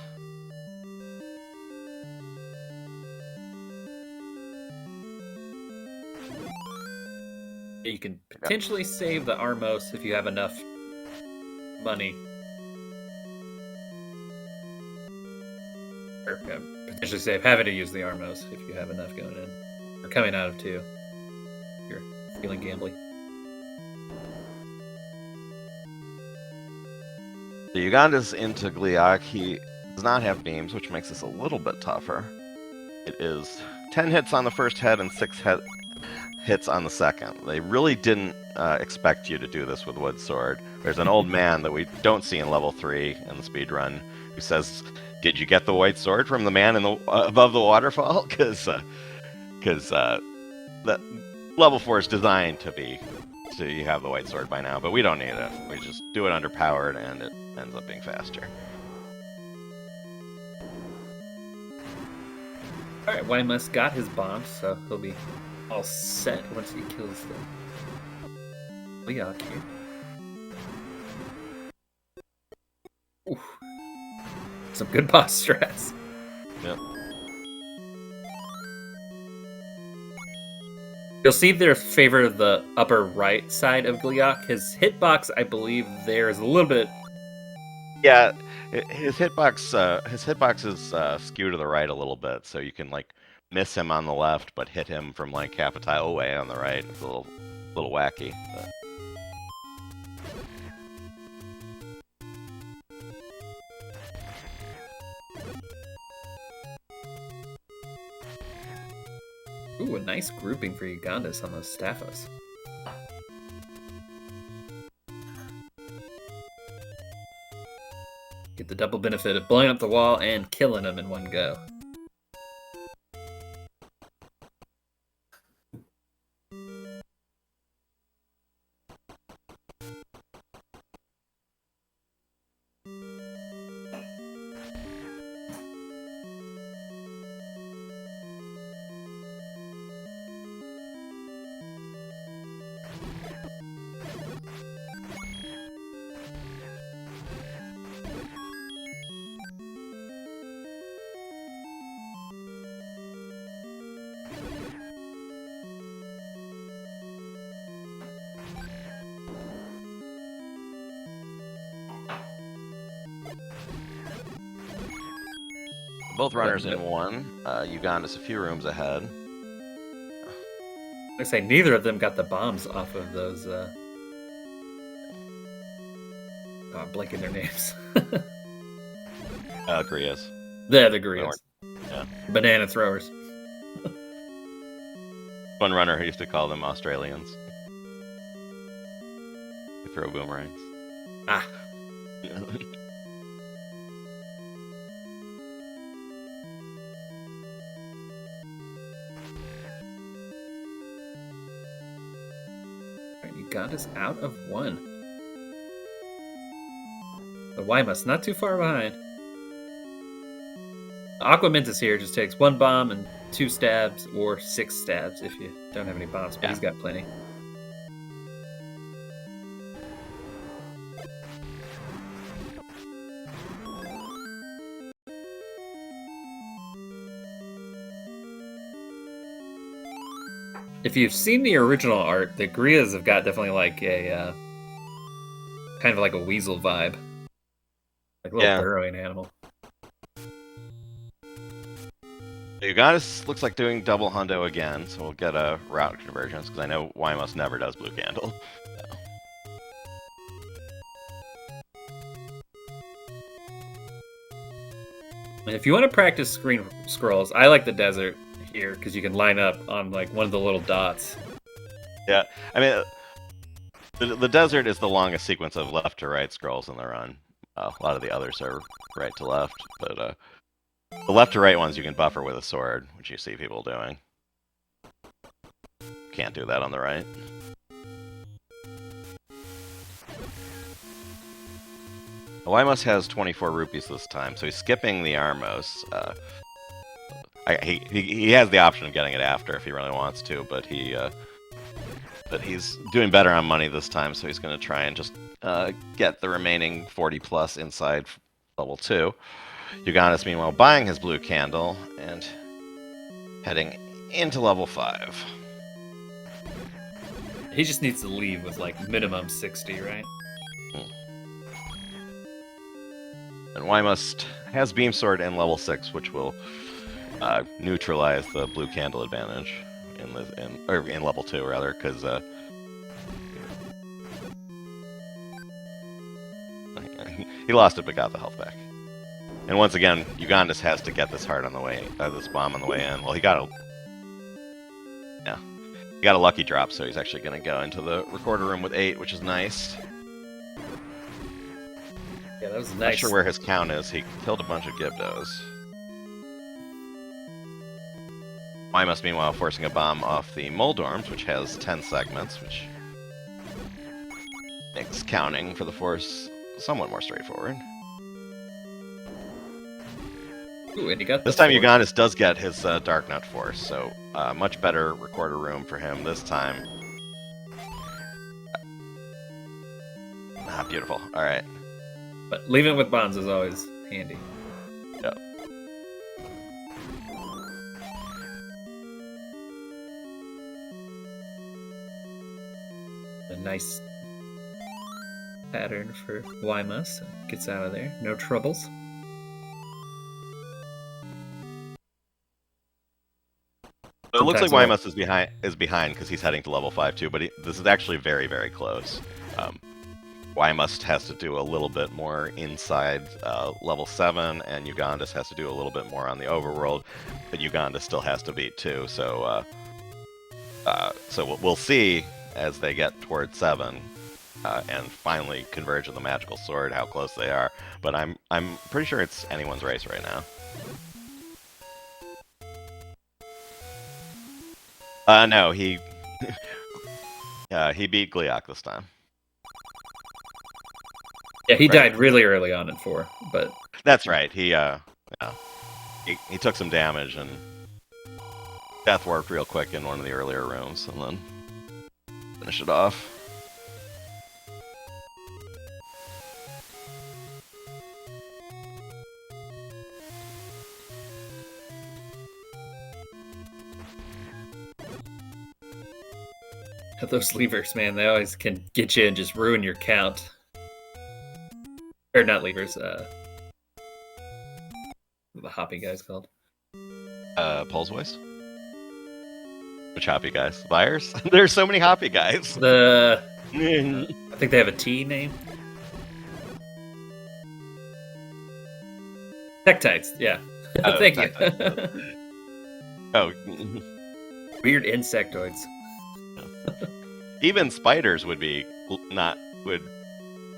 You can potentially save the Armos if you have enough money. Or potentially save having to use the Armos if you have enough going in. Or coming out of 2. You're feeling gambly. The Ugondis into Gliok, he does not have beams, which makes this a little bit tougher. It is 10 hits on the first head and 6 hits on the second. They really didn't expect you to do this with Wood Sword. There's an old man that we don't see in level 3 in the speedrun who says, "Did you get the white sword from the man above the waterfall?" Because that level 4 is designed to you have the white sword by now, but we don't need it. We just do it underpowered, and it ends up being faster. Alright, Ymust got his bombs, so he'll be all set once he kills the Leok here. Some good boss strats. Yep. You'll see their favor the upper right side of Gleeok. His hitbox, I believe, there is a little bit. Yeah, his hitbox is skewed to the right a little bit, so you can like miss him on the left, but hit him from like half a tile away on the right. It's a little wacky. But... Ooh, a nice grouping for Ugondis on those Staphos. Get the double benefit of blowing up the wall and killing them in one go. Both runners in one. Ugondis a few rooms ahead. I say neither of them got the bombs off of those. I'm blanking their names. Grias. The Grias. Yeah. Banana throwers. One runner who used to call them Australians. They throw boomerangs. Ah. Ugondis out of one. The Ymust not too far behind. Aquamentus here just takes one bomb and 2 stabs, or 6 stabs if you don't have any bombs, but he's got plenty. If you've seen the original art, the Grias have got definitely like a kind of like a weasel vibe, like a little burrowing animal. Ugondis looks like doing double hundo again, so we'll get a route convergence because I know Ymust never does blue candle. So. And if you want to practice screen scrolls, I like the desert here because you can line up on like one of the little dots. Yeah, I mean, the desert is the longest sequence of left to right scrolls in the run. A lot of the others are right to left, but the left to right ones you can buffer with a sword, which you see people doing. Can't do that on the right. Ymust has 24 rupees this time, so he's skipping the Armos. He has the option of getting it after if he really wants to, but he's doing better on money this time, so he's going to try and just get the remaining 40 plus inside level 2. Ugondis, meanwhile, buying his blue candle and heading into level 5. He just needs to leave with like minimum 60, right? And Ymust has Beam Sword in level 6, which will neutralize the blue candle advantage in level 2 rather, because he lost it but got the health back. And once again, Ugondis has to get this heart on the way, this bomb on the way in. Well, he got a lucky drop, so he's actually going to go into the recorder room with 8, which is nice. Yeah, that was nice. Not sure where his count is. He killed a bunch of Gibdos. Ymust, meanwhile, forcing a bomb off the Moldorms, which has 10 segments, which makes counting for the force somewhat more straightforward. Ooh, and he got this time Ugondis does get his Dark Nut Force, so much better recorder room for him this time. Beautiful. All right. But leaving it with bombs is always handy. A nice pattern for YmustUhateME. Gets out of there. No troubles. So it looks like Sometimes YmustUhateME is behind because he's heading to level 5 too, but this is actually very, very close. YmustUhateME has to do a little bit more inside level 7, and Ugondis has to do a little bit more on the overworld, but Ugondis still has to beat too. So we'll see as they get towards 7 and finally converge with the magical sword how close they are. But I'm pretty sure it's anyone's race right now. No, he he beat Gleeok this time. Yeah, he died really early on in 4, but that's right. He took some damage and death warped real quick in one of the earlier rooms, and then finish it off. those levers, man, they always can get you and just ruin your count. Or not levers, what the hoppy guy's called? Paul's voice? Which hoppy guys? Buyers? There's so many hoppy guys. I think they have a T name. Tektites, yeah. Thank you. Oh. Weird insectoids. Even spiders would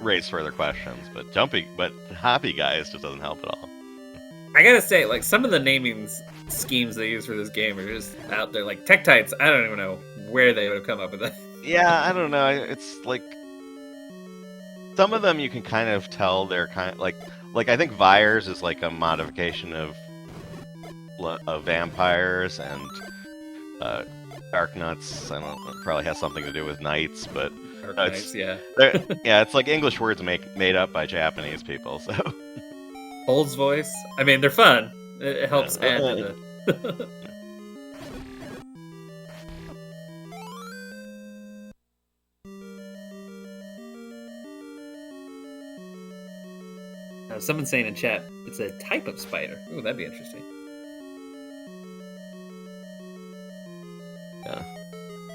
raise further questions, but hoppy guys just doesn't help at all. I gotta say, like, some of the naming schemes they use for this game are just out there. Like Tektites, I don't even know where they would have come up with that. Yeah, I don't know. It's like some of them you can kind of tell they're kind of like I think Vyres is like a modification of vampires, and Dark Nuts, I don't know, probably has something to do with knights, but yeah, it's like English words made up by Japanese people. So Old's voice, I mean, they're fun. It helps add to the. Someone's saying in chat it's a type of spider. Ooh, that'd be interesting. Yeah.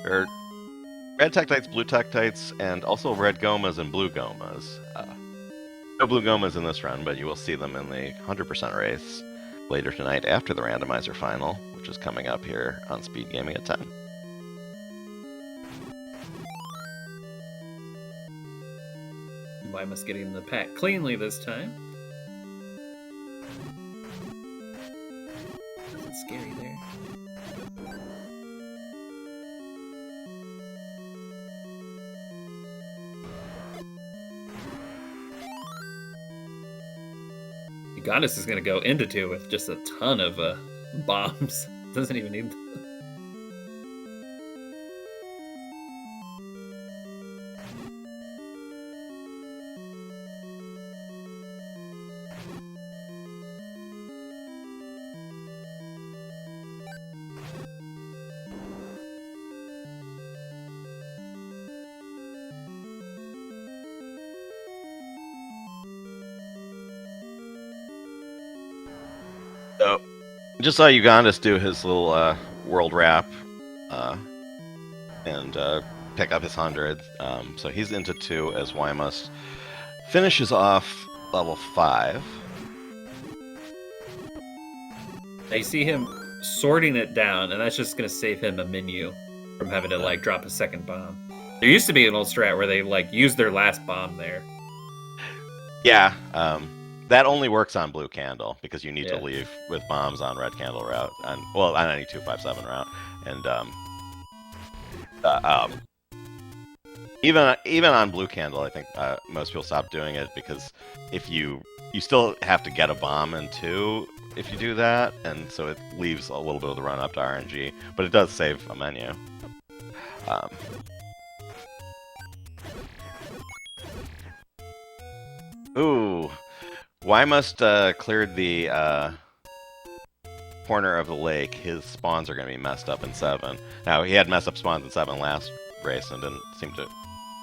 There are red Tektites, blue Tektites, and also red Gomas and blue Gomas. No blue Gomas in this run, but you will see them in the 100% race later tonight after the randomizer final, which is coming up here on SpeedGaming at 10. YmustUhateME getting the pack cleanly this time. Nothing scary there. Ugondis is going to go into 2 with just a ton of bombs. Doesn't even need. So, just saw Ugondis do his little world wrap and pick up his 100. So he's into 2 as YmustUhateME finishes off level 5. Now you see him sorting it down, and that's just going to save him a menu from having to like drop a second bomb. There used to be an old strat where they like use their last bomb there. Yeah, that only works on blue candle because you need to leave with bombs on red candle route, on any 257 route, and even on blue candle, I think most people stop doing it because if you still have to get a bomb in 2 if you do that, and so it leaves a little bit of the run up to RNG, but it does save a menu. Ooh, YmustUhateME cleared the corner of the lake. His spawns are going to be messed up in 7. Now, he had messed up spawns in 7 last race and didn't seem to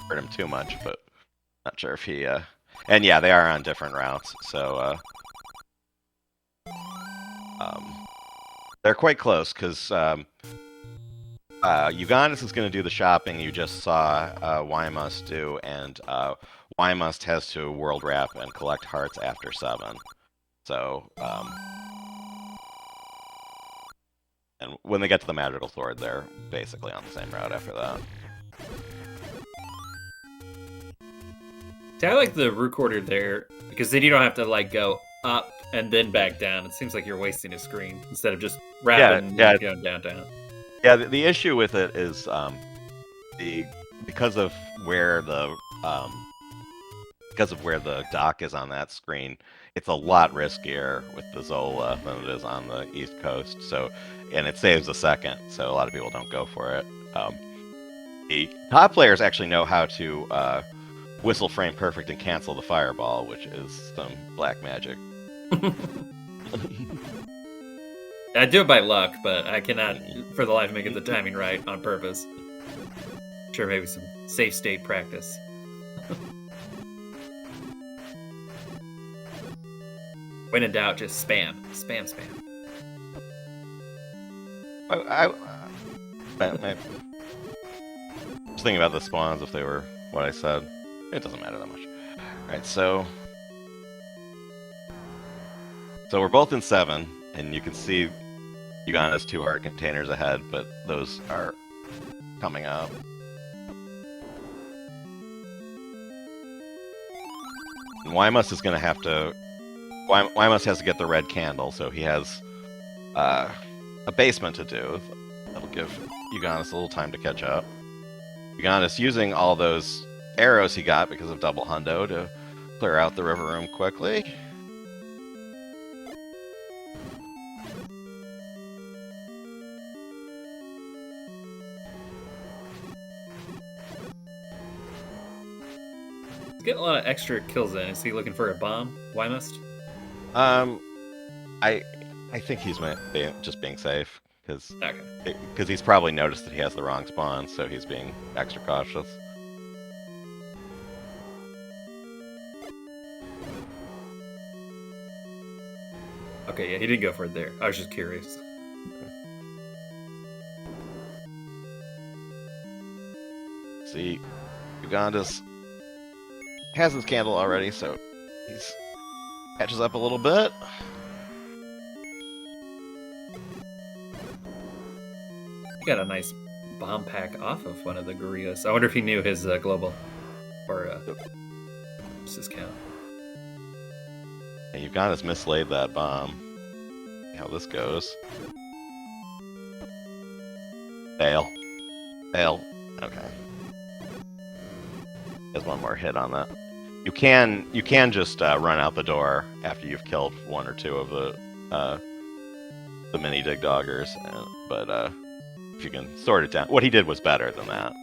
hurt him too much, but not sure if he. And yeah, they are on different routes, so they're quite close because Ugondis is going to do the shopping you just saw Ymust do, and Ymust has to world wrap and collect hearts after 7. So, and when they get to the Magical Sword, they're basically on the same route after that. See, I like the recorder there because then you don't have to like go up and then back down. It seems like you're wasting a screen instead of just wrapping and going down. Yeah, the issue with it is because of where the dock is on that screen, it's a lot riskier with the Zola than it is on the East Coast. So, and it saves a second, so a lot of people don't go for it. The top players actually know how to whistle frame perfect and cancel the fireball, which is some black magic. I do it by luck, but I cannot, for the life of me, get the timing right on purpose. Sure, maybe some safe state practice. When in doubt, just spam. Spam. I was thinking about the spawns if they were what I said. It doesn't matter that much. Alright, so we're both in 7, and you can see Ugondis 2 heart containers ahead, but those are coming up. And Ymust is going to have to... Ymust has to get the red candle, so he has a basement to do. That'll give Ugondis a little time to catch up. Ugondis using all those arrows he got because of double hundo to clear out the river room quickly. He's getting a lot of extra kills in. Is he looking for a bomb? Ymust? I think he's just being safe because okay. He's probably noticed that he has the wrong spawn, so he's being extra cautious. Okay, yeah, he didn't go for it there. I was just curious. See, Ugondis has his candle already, so he's catches up a little bit. He got a nice bomb pack off of one of the gorillas. I wonder if he knew his global or what's his count. And Ugondis mislaid that bomb. See how this goes. Fail. Okay. There's one more hit on that. You can just run out the door after you've killed 1 or 2 of the mini dig doggers, but if you can sort it down, what he did was better than that.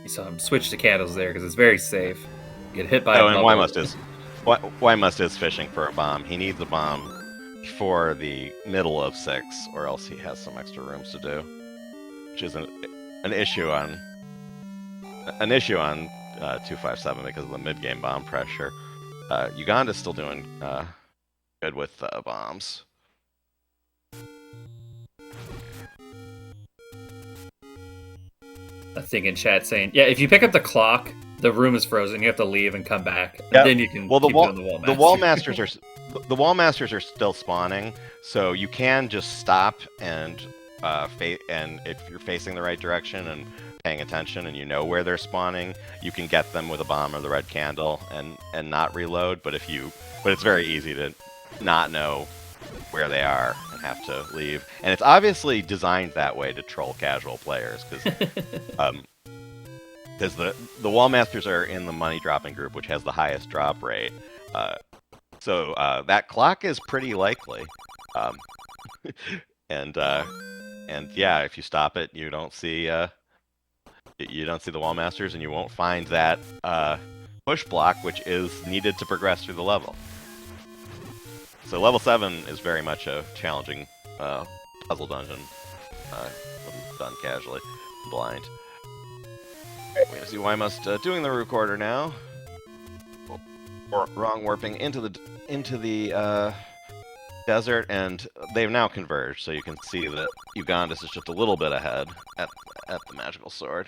You saw him switch to candles there because it's very safe. You get hit by and Ymust is fishing for a bomb. He needs a bomb before the middle of 6, or else he has some extra rooms to do, which is an issue on 257 because of the mid game bomb pressure. Ugondis still doing good with bombs. A thing in chat saying, yeah, if you pick up the clock, the room is frozen. You have to leave and come back. And then you can keep doing the wall masters. The wall masters are still spawning, so you can just stop and if you're facing the right direction and paying attention and you know where they're spawning, you can get them with a bomb or the red candle and not reload. But it's very easy to not know where they are and have to leave. And it's obviously designed that way to troll casual players because the wall masters are in the money dropping group, which has the highest drop rate. So that clock is pretty likely. And yeah, if you stop it, you don't see You don't see the wall masters, and you won't find that push block, which is needed to progress through the level. So level 7 is very much a challenging puzzle dungeon. Done casually, blind. We're gonna see Ymust doing the recorder now. Wrong warping into the desert, and they've now converged, so you can see that Ugondis is just a little bit ahead at the magical sword.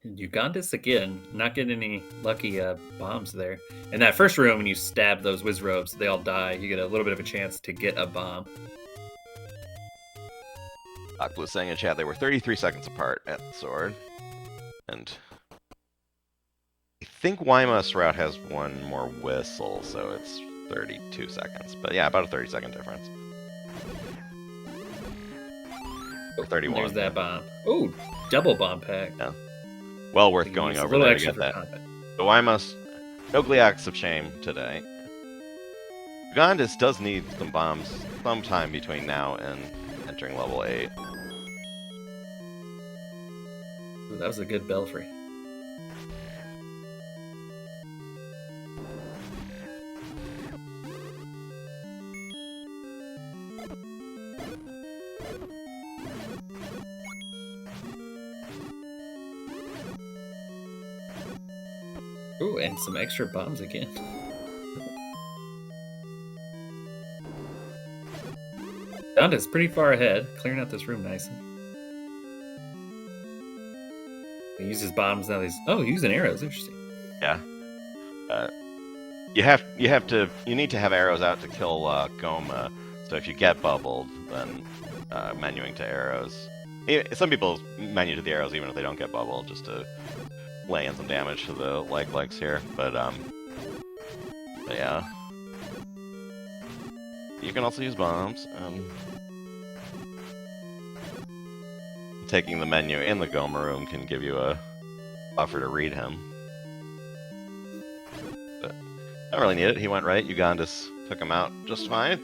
Ugondis again, not getting any lucky bombs there. In that first room, when you stab those Wizrobes, they all die. You get a little bit of a chance to get a bomb. Akblue saying in chat they were 33 seconds apart at the sword. And I think Ymust's route has one more whistle, so it's 32 seconds. But yeah, about a 30-second difference. Or 31. There's that bomb. Oh, double bomb pack. Yeah. Well worth going over there to get that. So Ymust, no Gliax of Shame today. Ugondis does need some bombs sometime between now and entering level 8. Ooh, that was a good belfry. Ooh, and some extra bombs again. Donda's pretty far ahead, clearing out this room nicely. He uses bombs now. He's using arrows. Interesting. Yeah. You need to have arrows out to kill Goma. So if you get bubbled, then menuing to arrows. Some people menu to the arrows even if they don't get bubbled, just to lay in some damage to the legs here. But yeah. You can also use bombs. Taking the menu in the Goma room can give you a buffer to read him. But don't really need it. He went right. Ugondis took him out just fine.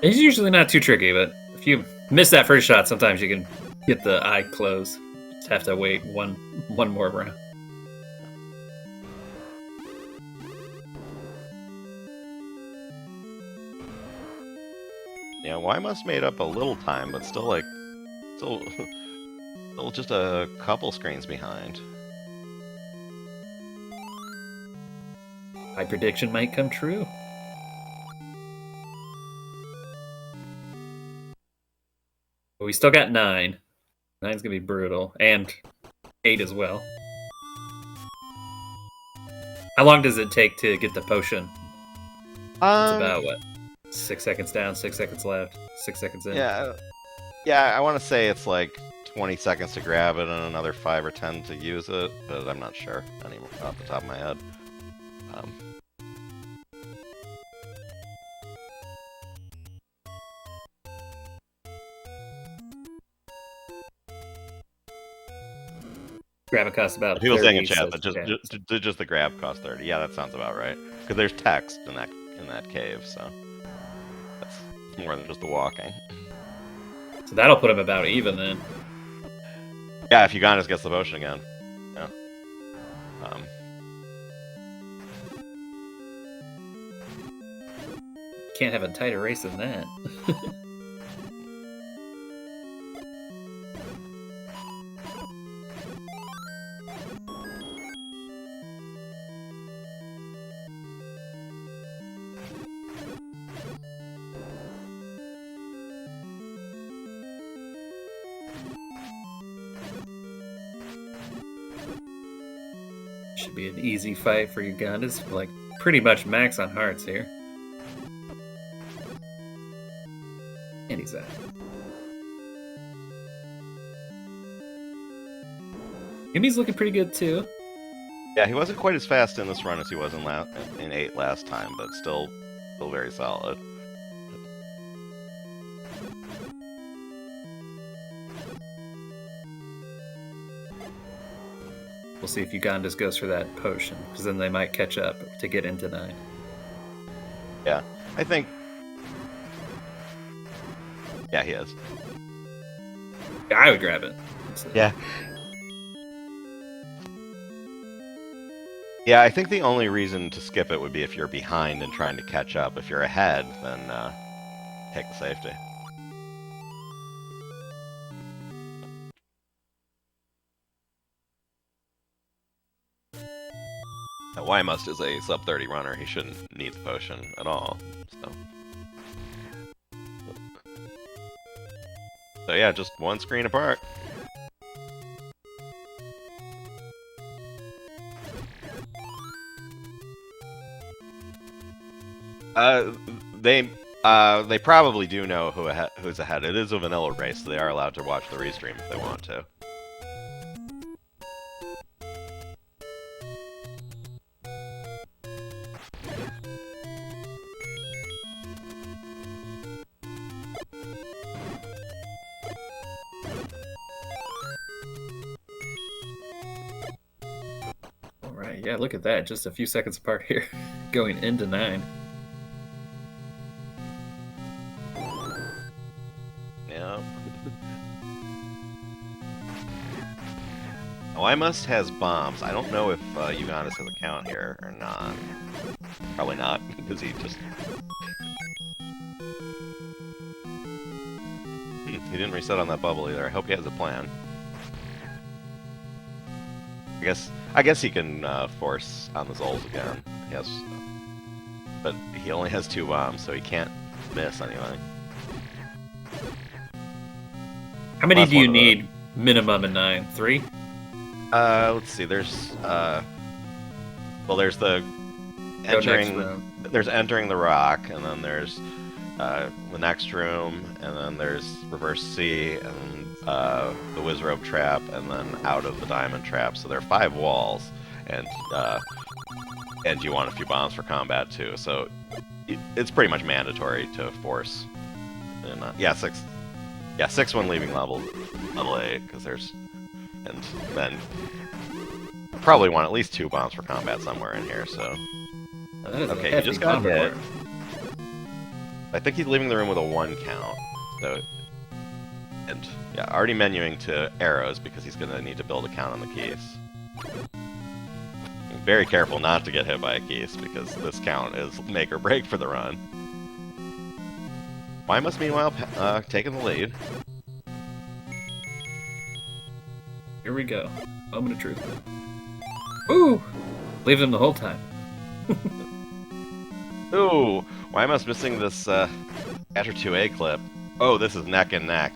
It's usually not too tricky, but if you miss that first shot, sometimes you can get the eye closed. Just have to wait one more round. Yeah, Ymust made up a little time, but still just a couple screens behind. My prediction might come true. But we still got 9. 9's gonna be brutal, and 8 as well. How long does it take to get the potion? It's about what? 6 seconds down, 6 seconds left, 6 seconds in. Yeah, I want to say it's like 20 seconds to grab it and another 5 or 10 to use it, but I'm not sure anymore off the top of my head. Grab it costs about people 30, saying in chat so that just the grab costs 30. Yeah, that sounds about right. Because there's text in that cave, so that's more than just the walking. So that'll put him about even then. Yeah, if Ugondis gets the potion again. Yeah. Can't have a tighter race than that. Should be an easy fight for Ugondis. Like, pretty much max on hearts here. And he's out. Yumi's looking pretty good too. Yeah, he wasn't quite as fast in this run as he was in 8 last time, but still very solid. We'll see if Ugondis goes for that potion, because then they might catch up to get into 9. Yeah, I think Yeah, he is. Yeah, I would grab it. Yeah. Yeah, I think the only reason to skip it would be if you're behind and trying to catch up. If you're ahead, then take the safety. Now, Ymust is a sub-30 runner. He shouldn't need the potion at all. So yeah, just one screen apart. They probably do know who's ahead. It is a vanilla race, so they are allowed to watch the restream if they want to. All right, yeah, look at that. Just a few seconds apart here, going into 9. Ymust has bombs. I don't know if Ugondis has a count here or not. Probably not, because he just... He didn't reset on that bubble either. I hope he has a plan. I guess he can force on the Zols again. Yes, but he only has 2 bombs, so he can't miss anything. How many do you need minimum in 9? 3? Let's see. There's there's the entering. There's entering the rock, and then there's the next room, and then there's reverse C, and the Wizrobe trap, and then out of the diamond trap. So there are 5 walls, and you want a few bombs for combat too. So it's pretty much mandatory to force. And yeah, 6. Yeah, 6 when leaving level 8, because there's. And then probably want at least 2 bombs for combat somewhere in here, so... Okay, he just got hit. I think he's leaving the room with a 1 count. So... And, yeah, already menuing to arrows, because he's going to need to build a count on the keys. Very careful not to get hit by a keys, because this count is make or break for the run. Ymust, meanwhile, taking the lead. Here we go. Moment of truth. Ooh! Leave them the whole time. Ooh! Ymust missing this Azure 2A clip. Oh, this is neck and neck.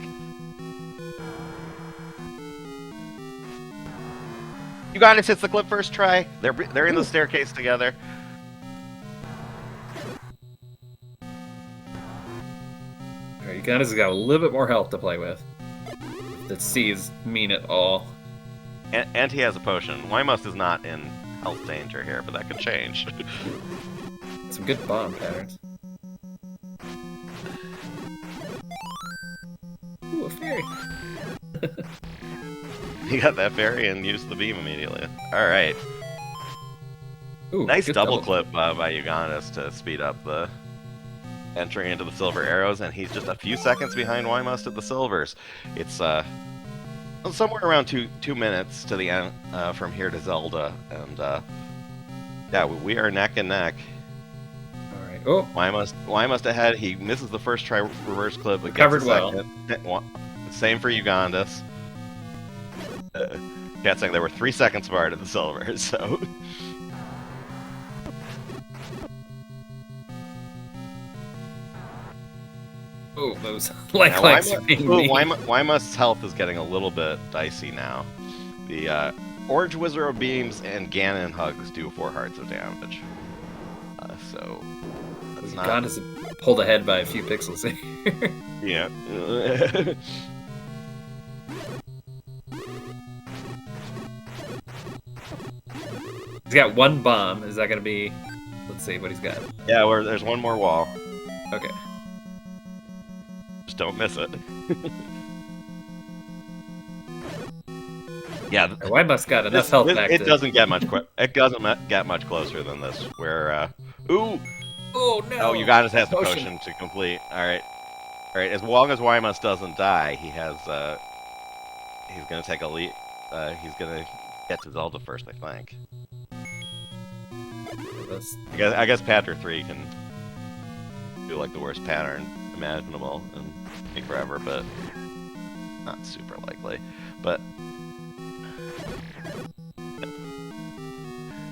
Ugondis hits the clip first try. They're in the staircase together. Alright, Ugondis has got a little bit more health to play with. That C's mean at all. And he has a potion. Ymust is not in health danger here, but that could change. Some good bomb patterns. Ooh, a fairy. He got that fairy and used the beam immediately. Alright. Nice double clip by Ugondis to speed up the entry into the silver arrows, and he's just a few seconds behind Ymust at the silvers. It's somewhere around 2 minutes to the end from here to Zelda, and yeah, we are neck and neck. All right. Oh, Ymust ahead. He misses the first try reverse clip, but covered well. Same for Ugondis. Guessing there were 3 seconds apart at the silvers, so. Oh, those lifelines are being mean. Ymust's health is getting a little bit dicey now. The Orange Wizard Beams and Ganon Hugs do 4 hearts of damage. So that's not... Ugondis pulled ahead by a few pixels here. Yeah. He's got 1 bomb. Is that going to be... Let's see what he's got. Yeah, there's 1 more wall. Okay. Just don't miss it. Yeah. Ymust got enough health back. It doesn't get much it doesn't get much closer than this. Where ooh. Oh no. Oh, Ugondis has the potion to complete. All right. right, as long as Ymust doesn't die, he has he's gonna take a lead. He's gonna get to Zelda first, I think. I guess Patter 3 can do like the worst pattern imaginable and take forever, but not super likely. But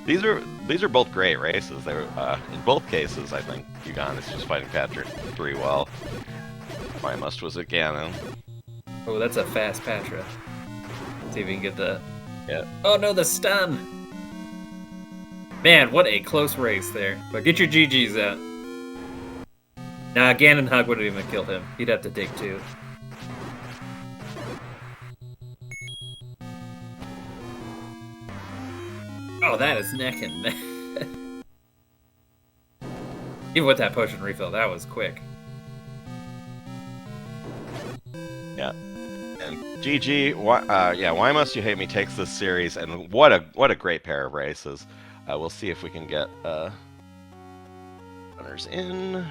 these are both great races. They were in both cases. I think Ugondis just fighting Patter 3 well. Ymust was a Ganon. Oh, that's a fast Patra. See if we can get the. Yeah. Oh no, the stun! Man, what a close race there. But get your GGs out. Nah, Ganon Hug wouldn't even kill him. He'd have to dig too. Oh, that is neck and neck. Even with that potion refill, that was quick. Yeah. And GG, yeah, YmustUhateME takes this series, and what a great pair of races. We'll see if we can get runners in.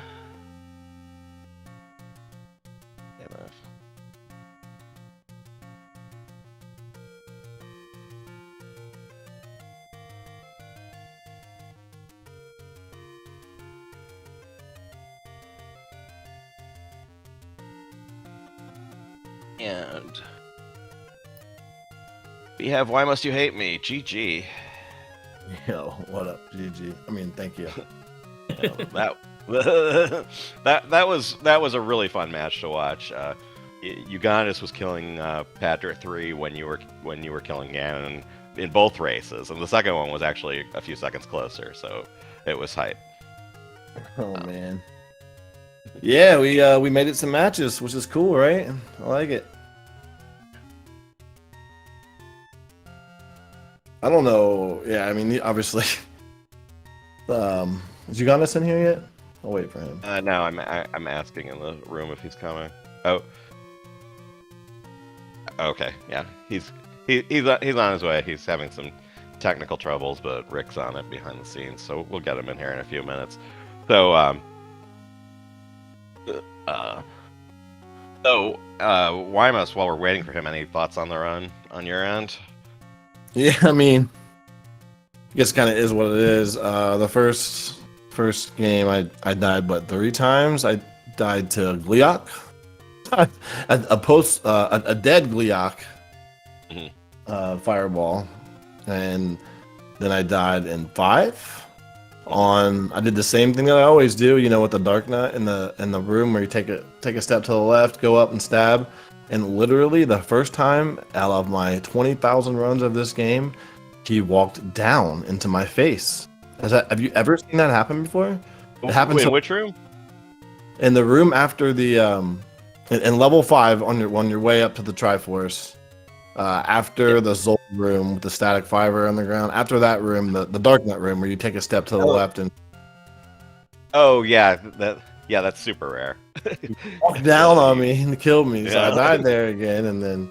And we have YmustUhateME. GG. Yo, what up, GG? I mean, thank you. that was a really fun match to watch. Ugondis was killing Patrick 3 when you were killing Ganon in both races, and the second one was actually a few seconds closer, so it was hype. Oh man. Yeah, we made it some matches, which is cool, right? I like it. I don't know. Yeah, I mean, obviously. Is Ugondis in here yet? I'll wait for him. No, I'm asking in the room if he's coming. Oh. Okay, yeah, he's on his way. He's having some technical troubles, but Rick's on it behind the scenes, so we'll get him in here in a few minutes. So, Ymust, while we're waiting for him, any thoughts on the run on your end? Yeah, I mean, I guess kind of is what it is. The first game, I died, but 3 times. I died to Gleeok, a dead Gleeok, fireball, and then I died in 5. I did the same thing that I always do, you know, with the Dark Knight in the room where you take a step to the left, go up and stab. And literally the first time out of my 20,000 runs of this game, he walked down into my face. Have you ever seen that happen before? It happened in which room? In the room after the in level 5 on your way up to the Triforce. After the Zold room with the static fiber on the ground, after that room, the Dark Knight room where you take a step to the left and. Oh yeah, that's super rare. Walked down on me and killed me, so I died there again, and then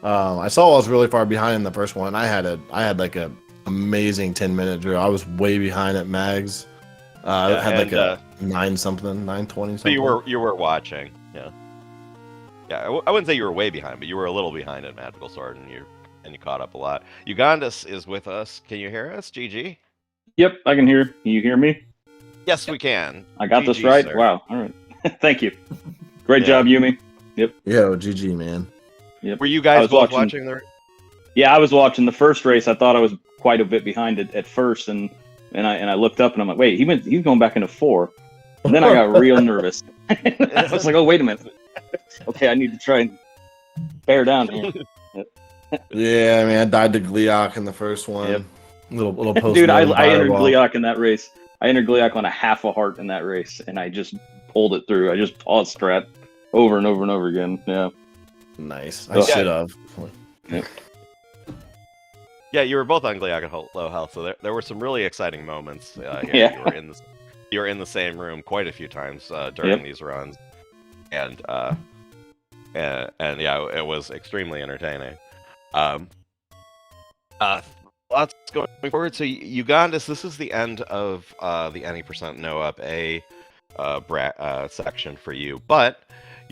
I saw I was really far behind in the first one. I had like a amazing 10-minute drill. I was way behind at Mags. I had like a 920 something. So you were watching, yeah. Yeah, I wouldn't say you were way behind, but you were a little behind at Magical Sword, and you caught up a lot. Ugondis is with us. Can you hear us, GG? Yep, I can hear. Can you hear me? Yes, we can. I got this right? Sir. Wow, all right. Thank you. Great job, Yumi. Yep. Yo, GG, man. Yep. Were you guys both watching the... Yeah, I was watching the first race. I thought I was quite a bit behind it at first, and I looked up and I'm like, wait, he's going back into 4. And then I got real nervous. I was like, oh, wait a minute. Okay, I need to try and bear down here. Yeah, I mean, I died to Gleeok in the first one. Yep. Little post. Dude, I entered Gleeok in that race. I entered Gleeok on a half a heart in that race, and I just pulled it through. I just paused strat over and over and over again. Yeah. Nice. I should have. Yep. Yeah, you were both on Gleeok at low health, so there were some really exciting moments. Here. Yeah. You were in the same room quite a few times during these runs, and yeah, it was extremely entertaining. Lots going forward. So Ugondis, this is the end of the any% no up A section for you, but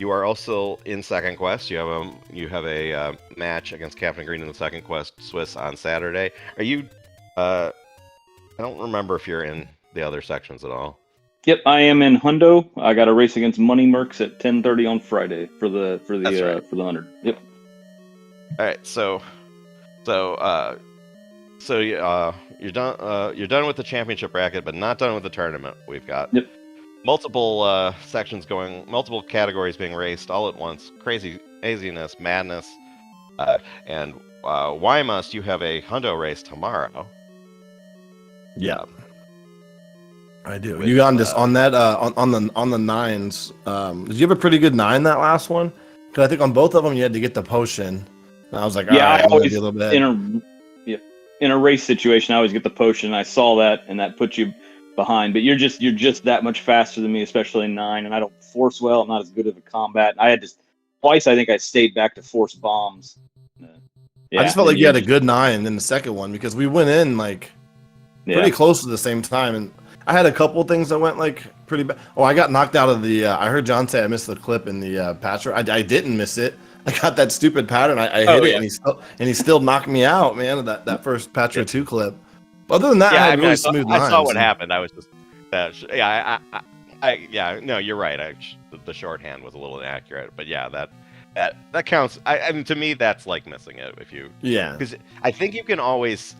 You are also in second quest. You have a match against Captain Green in the second quest Swiss on Saturday. Are you? I don't remember if you're in the other sections at all. Yep, I am in Hundo. I got a race against Money Mercs at 10:30 on Friday for the That's right. for the 100. Yep. All right, so you're done. You're done with the championship bracket, but not done with the tournament. We've got Yep. multiple sections going, multiple categories being raced all at once. Craziness, madness, and YMust, you have a hundo race tomorrow. Yeah, I do. With, Ugondis on that on the nines. Did you have a pretty good 9 that last one? Because I think on both of them you had to get the potion. And I was like, Yeah, all right, I I'm gonna always be a little bit. in a race situation, I always get the potion. I saw that, and that puts you behind. But you're just that much faster than me, especially in 9. And I don't force well. I'm not as good at the combat. I had to twice. I think I stayed back to force bombs. I just felt like you had a good 9 in the second one because we went in like pretty close to the same time, and I had a couple things that went like pretty bad. Oh, I got knocked out of the. I heard John say I missed the clip in the patcher. I didn't miss it. I got that stupid pattern. I hit it, and he still knocked me out, man. That first Patcher 2 clip. Other than that, I had really smooth lines. I saw what happened. I was just no, you're right. The shorthand was a little inaccurate, but yeah, that counts. I mean, to me, that's like missing it if you. Yeah. Because I think you can always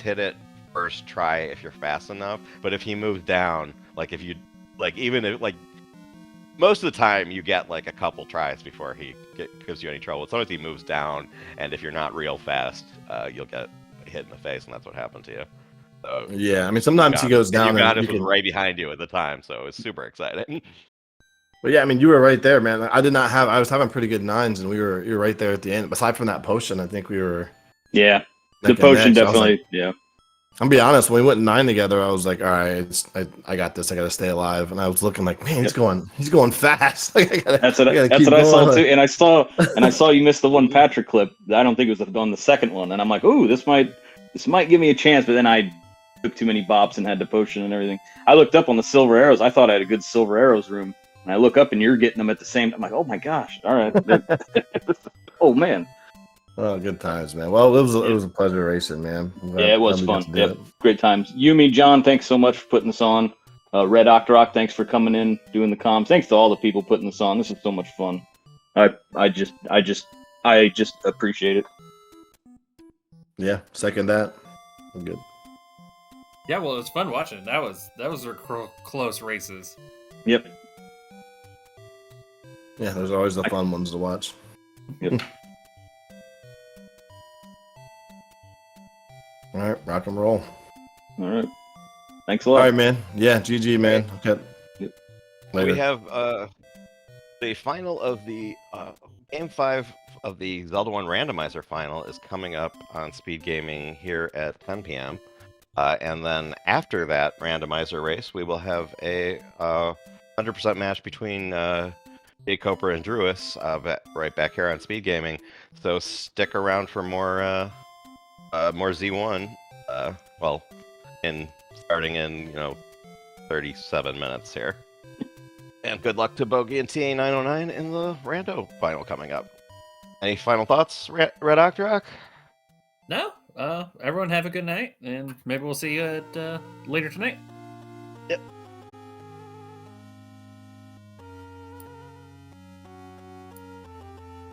hit it first try if you're fast enough. But if he moves down, like if you even if most of the time you get like a couple tries before he gives you any trouble. As long as he moves down, and if you're not real fast, you'll get hit in the face, and that's what happened to you. So, yeah, I mean sometimes he goes down and was right behind you at the time, so it was super exciting. But yeah, I mean you were right there, man. I was having pretty good 9s, and you were right there at the end. Aside from that potion, I think we were. Yeah, the potion definitely. Yeah. I'm gonna be honest. When we went 9 together, I was like, "All right, I got this. I got to stay alive." And I was looking like, "Man, he's going fast." That's what I saw too. And I saw you missed the one Patrick clip. I don't think it was on the second one. And I'm like, "Ooh, this might give me a chance." But then I took too many bops and had the potion and everything. I looked up on the silver arrows. I thought I had a good silver arrows room. And I look up and you're getting them at the same time. I'm like, "Oh my gosh! All right." Oh man. Oh, good times, man. Well, it was a pleasure racing, man. Yeah, it was fun. Yep, great times. Yumi, John, thanks so much for putting this on. Red Octorok, thanks for coming in, doing the comms. Thanks to all the people putting this on. This is so much fun. I just appreciate it. Yeah, second that. I'm good. Yeah, well, it was fun watching. That was close races. Yep. Yeah, there's always the fun ones to watch. Yep. All right, rock and roll. All right. Thanks a lot. All right, man. Yeah, GG, man. Okay. Yep. Later. We have the final of the Game 5 of the Zelda 1 randomizer final is coming up on SpeedGaming here at 10 p.m. And then after that randomizer race, we will have a 100% match between Jay Cooper and Druis right back here on SpeedGaming. So stick around for more Z1. Well, starting in 37 minutes here. And good luck to Bogey and TA909 in the Rando final coming up. Any final thoughts, Red Octorok? No. Everyone have a good night, and maybe we'll see you at later tonight. Yep.